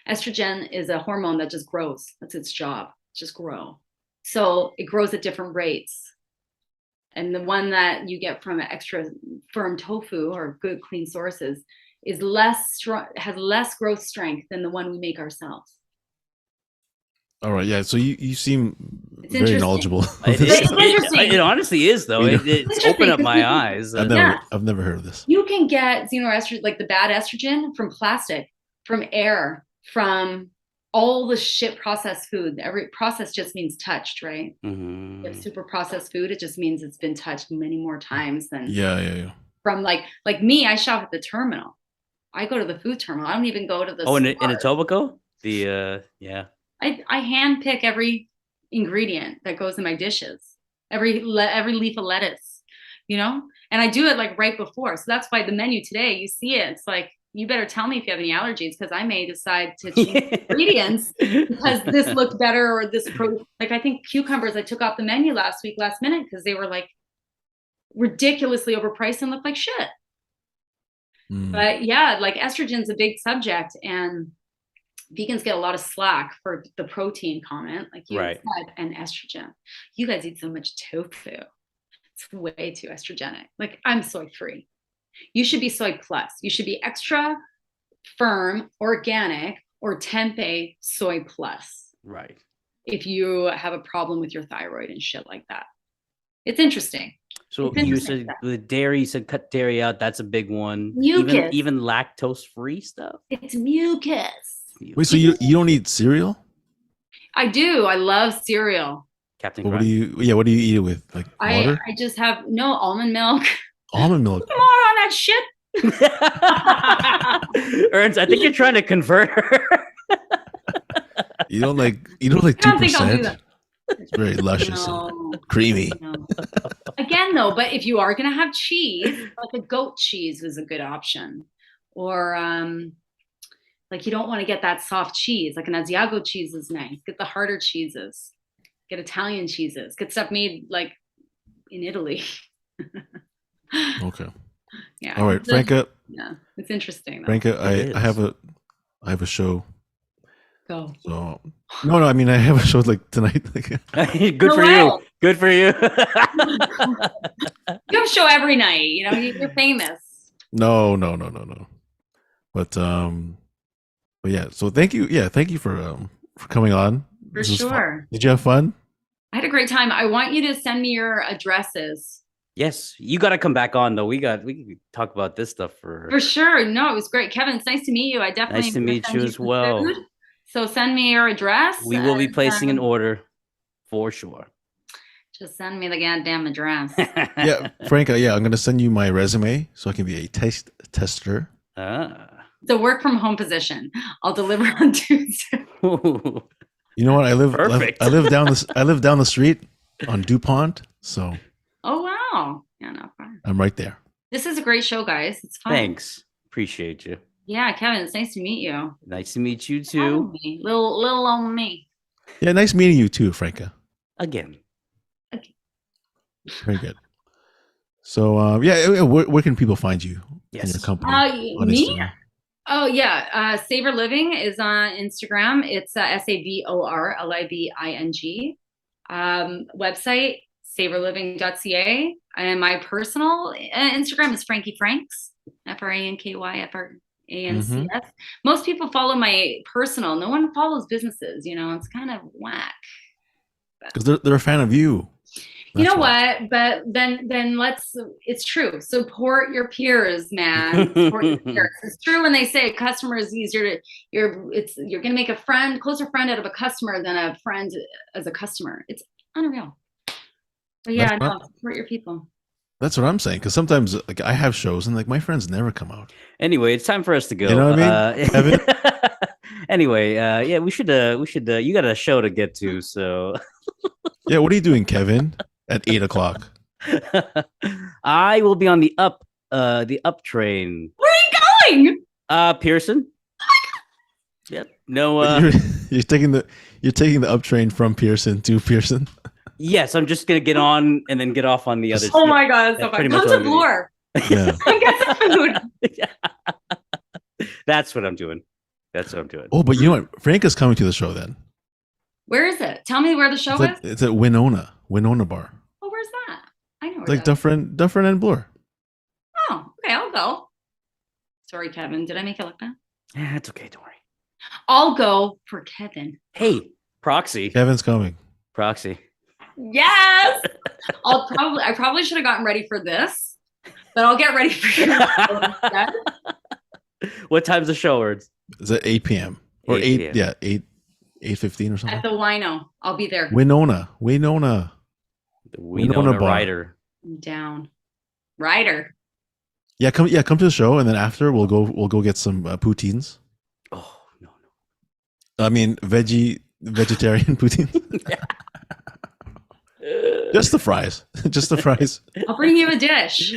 Estrogen is a hormone that just grows. That's its job, just grow. So it grows at different rates. And the one that you get from extra firm tofu or good clean sources is has less growth strength than the one we make ourselves. All right, yeah. So you seem very knowledgeable. It honestly is, though. It's opened up my eyes. I've never heard of this. You can get xenoestrogen, like the bad estrogen, from plastic, from air, from all the shit processed food. Every process just means touched, right? If super processed food, it just means it's been touched many more times than from like me. I shop at the terminal. I go to the food terminal. I don't even go to the in Etobicoke? I hand pick every ingredient that goes in my dishes, every leaf of lettuce, you know, and I do it like right before. So that's why the menu today, you see it, it's like, you better tell me if you have any allergies, because I may decide to change ingredients because this looked better, or this like, I think cucumbers I took off the menu last minute because they were like ridiculously overpriced and looked like shit. But yeah, like estrogen's a big subject, and vegans get a lot of slack for the protein comment, like you Right. said, and estrogen. You guys eat so much tofu. It's way too estrogenic. Like, I'm soy free. You should be soy plus. You should be extra firm, organic, or tempeh soy plus. Right. If you have a problem with your thyroid and shit like that. It's interesting. So It's you interesting said stuff. the dairy, you said cut dairy out. That's a big one. Mucus. Even lactose free stuff. It's mucus. Wait, so you don't eat cereal? I do. I love cereal. Captain What Crunch. do you eat it with? Like water? I just have no almond milk. Almond milk. Come on that shit. Ernst, I think you're trying to convert her. You don't like I don't think I'll do 2%? that. It's very luscious No. and creamy. No. Again, though, but if you are going to have cheese, like a goat cheese is a good option. Or like you don't want to get that soft cheese. Like an Asiago cheese is nice. Get the harder cheeses. Get Italian cheeses. Get stuff made like in Italy. Okay. Yeah. All right, Franca. Yeah, it's interesting. Though. Franca, It I have a show. Go. So no, I mean I have a show like tonight. Good No for way. you. Good for you. You have a show every night. You know, you're famous. No. But yeah. So thank you. Yeah, thank you for coming on. For This was fun. sure. Did you have fun? I had a great time. I want you to send me your addresses. Yes, you got to come back on though. We can talk about this stuff for sure. No, it was great. Kevin, it's nice to meet you. I definitely Nice to am gonna meet send you as some well. food. So send me your address. We will be and, placing an order for sure. Just send me the goddamn address. Yeah, Franca. Yeah, I'm gonna send you my resume so I can be a taste tester. It's a work from home position. I'll deliver on Tuesday. You know what? Perfect. I live down the street on DuPont, so Oh wow. Yeah, no fun. I'm right there. This is a great show, guys. It's fun. Thanks. Appreciate you. Yeah, Kevin, it's nice to meet you. Nice to meet you Oh, too. me. Little on me. Yeah, nice meeting you too, Franca. Again. Very good. So yeah, where can people find you and your Yes. company? On Me? Instagram? Oh yeah, Savor Living is on Instagram. It's SAVORLIVING. Website savorliving.ca, and my personal Instagram is Frankie Franks, FRANKYFRANCS. Most people follow my personal. No one follows businesses. You know, it's kind of whack. Because they're a fan of you. You know That's why. what? But then let's. It's true. Support your peers, man. Support your peers. It's true when they say a customer is easier to. You're going to make a closer friend out of a customer than a friend as a customer. It's unreal. But yeah, no, support your people. That's what I'm saying. Because sometimes, like, I have shows and like my friends never come out. Anyway, it's time for us to go. You know what I mean, Evan? Anyway, yeah, we should. You got a show to get to, so. Yeah, what are you doing, Kevin? At 8:00. I will be on the up train. Where are you going? Pearson. Yep. No. You're taking the up train from Pearson to Pearson. Yes, I'm just gonna get on and then get off on the other. Oh my god, so fun. Come to Bloor. Yeah. Get some food. That's what I'm doing. Oh, but you know what? Franca's coming to the show then. Where is it? Tell me where the show is. It's at Winona Bar. Oh, where's that? I know where Like that is. Dufferin and Bloor. Oh, okay, I'll go. Sorry, Kevin. Did I make it look bad? Yeah, it's okay. Don't worry. I'll go for Kevin. Hey, proxy. Kevin's coming. Proxy. Yes. I probably should have gotten ready for this, but I'll get ready for you instead. What time's the show, Words? It's at 8 p.m. or 8 8 p.m. Yeah, 8:15 or something. At the Wino. I'll be there. Winona. The Winona Bar. Rider. I'm down. Ryder. Yeah, come to the show, and then after we'll go get some poutines. Oh no. I mean vegetarian poutines. Just the fries. Just the fries. I'll bring you a dish.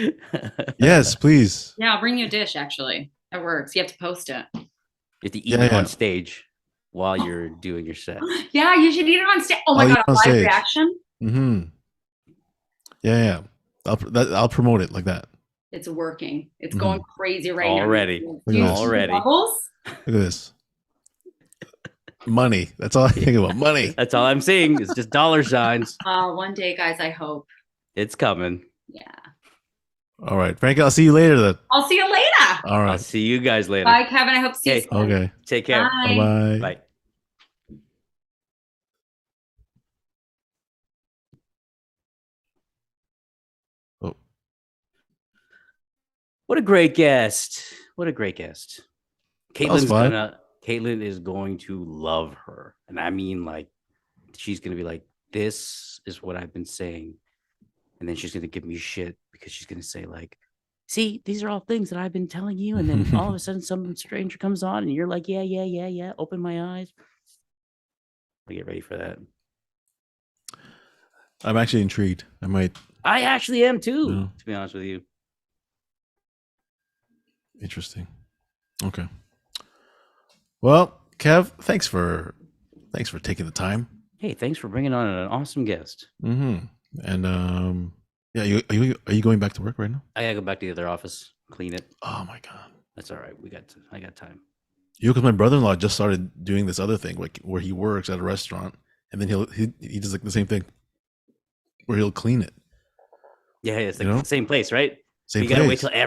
Yes, please. Yeah, I'll bring you a dish, actually. That works. You have to post it. You have to eat Yeah, it yeah. on stage while you're doing your set. Yeah, you should eat it on stage. Oh my I'll eat god, on a live stage. reaction. Mm-hmm. Yeah. I'll promote it like that. It's working. It's going crazy right Already. now. Look at this. Already. Bubbles? Look at this. Money. That's all I think about. Money. That's all I'm seeing. It's just dollar signs. One day, guys, I hope. It's coming. Yeah. All right, Frankie, I'll see you later then. I'll see you later. All I'll right. see you guys later. Bye, Kevin. I hope to see you Hey. soon. Okay. Take care. Bye. Bye-bye. Bye. Oh. What a great guest. What a great guest. was fun. Caitlin is going to love her. And I mean, like, she's going to be like, this is what I've been saying. And then she's going to give me shit because she's going to say, like, see, these are all things that I've been telling you. And then all of a sudden, some stranger comes on and you're like, yeah. Open my eyes. I'll get ready for that. I'm actually intrigued. I actually am too, Yeah. to be honest with you. Interesting. Okay. Well, Kev, thanks for taking the time. Hey, thanks for bringing on an awesome guest. Mm-hmm. And yeah, are you going back to work right now? I gotta go back to the other office, clean it. Oh my god. That's all right. I got time. Because my brother-in-law just started doing this other thing, like where he works at a restaurant, and then he does like the same thing, where he'll clean it. Yeah, it's like the same place, right? Same you gotta place. wait till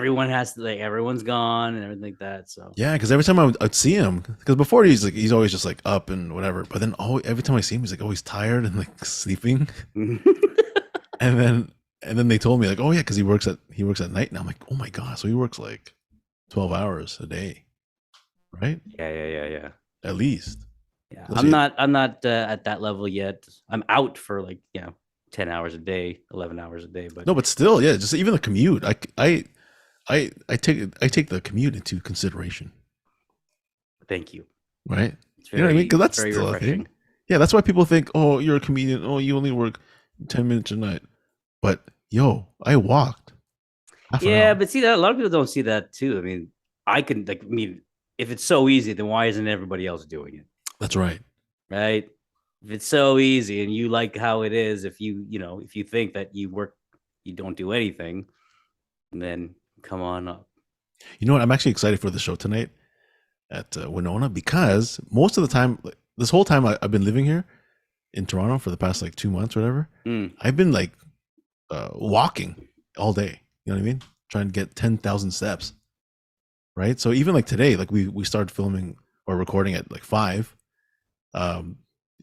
everyone's gone and everything like that. So Yeah, because every time I'd see him, because before he's always just like up and whatever, but then every time I see him, he's like always tired and like sleeping. and then they told me like, oh yeah, because he works at night, and I'm like, oh my god, so he works like 12 hours a day, right? Yeah. At least. Yeah, Let's I'm see. not at that level yet. I'm out for like 10 hours a day, 11 hours a day. But No, but still, yeah, just even the commute. I take the commute into consideration, thank you. right? It's You know what I mean? Because that's very still a refreshing. thing. Yeah, that's why people think, oh, you're a comedian. Oh, you only work 10 minutes a night. But yo, I walked. half an Yeah, hour. but see that a lot of people don't see that too. I mean, if it's so easy, then why isn't everybody else doing it? That's right. Right? If it's so easy and you like how it is, if you think that you don't do anything, then come on up. You know what? I'm actually excited for the show tonight at Winona, because most of the time, this whole time I've been living here in Toronto for the past like 2 months, whatever, I've been like walking all day. You know what I mean? Trying to get 10,000 steps. Right. So even like today, like we started filming or recording at like 5.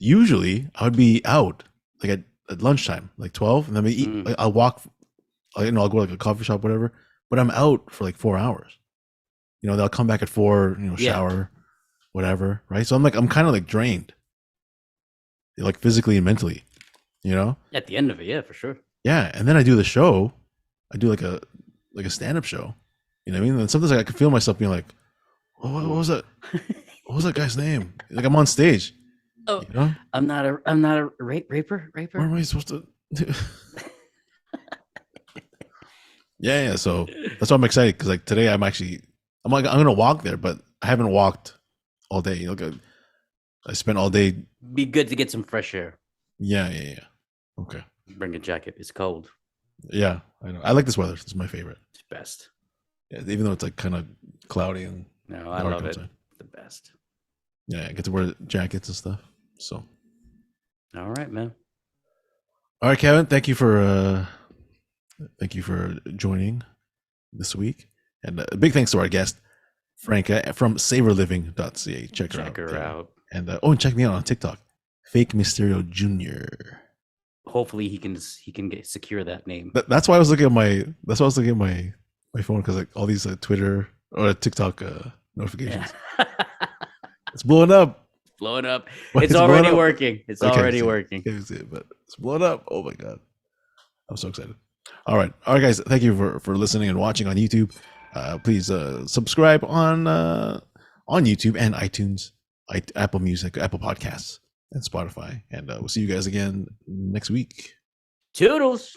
Usually I would be out like at lunchtime, like 12, and then we eat. Like, I'll walk. I'll go to like a coffee shop, whatever. But I'm out for like 4 hours. They'll come back at 4. Shower, whatever. Right. So I'm kind of like drained, like physically and mentally. At the end of it, yeah, for sure. Yeah, and then I do the show. I do like a stand-up show. You know what I mean? And sometimes I can feel myself being like, what was that? What was that guy's name? Like I'm on stage. Oh, I'm not a raper. What am I supposed to do? Yeah. So that's why I'm excited, because like today I'm gonna walk there, but I haven't walked all day. I spent all day. Be good to get some fresh air. Yeah. Okay. Bring a jacket. It's cold. Yeah, I know. I like this weather. It's my favorite. It's best. Yeah, even though it's like kind of cloudy and No, I dark love it. outside. The best. Yeah, I get to wear jackets and stuff. So. All right, man. All right, Kevin. Thank you for joining this week, and a big thanks to our guest, Franca from savorliving.ca. Check her out. And and check me out on TikTok, Fake Mysterio Jr. Hopefully he can secure that name. That's why I was looking at my my phone, because like all these Twitter or TikTok notifications. Yeah. It's blowing up. Blowing up. What, It's already working. It's already working. Can't see it, but it's blowing up. Oh my god, I'm so excited. All right, guys. Thank you for listening and watching on YouTube. Please subscribe on YouTube and iTunes, Apple Music, Apple Podcasts, and Spotify. And we'll see you guys again next week. Toodles.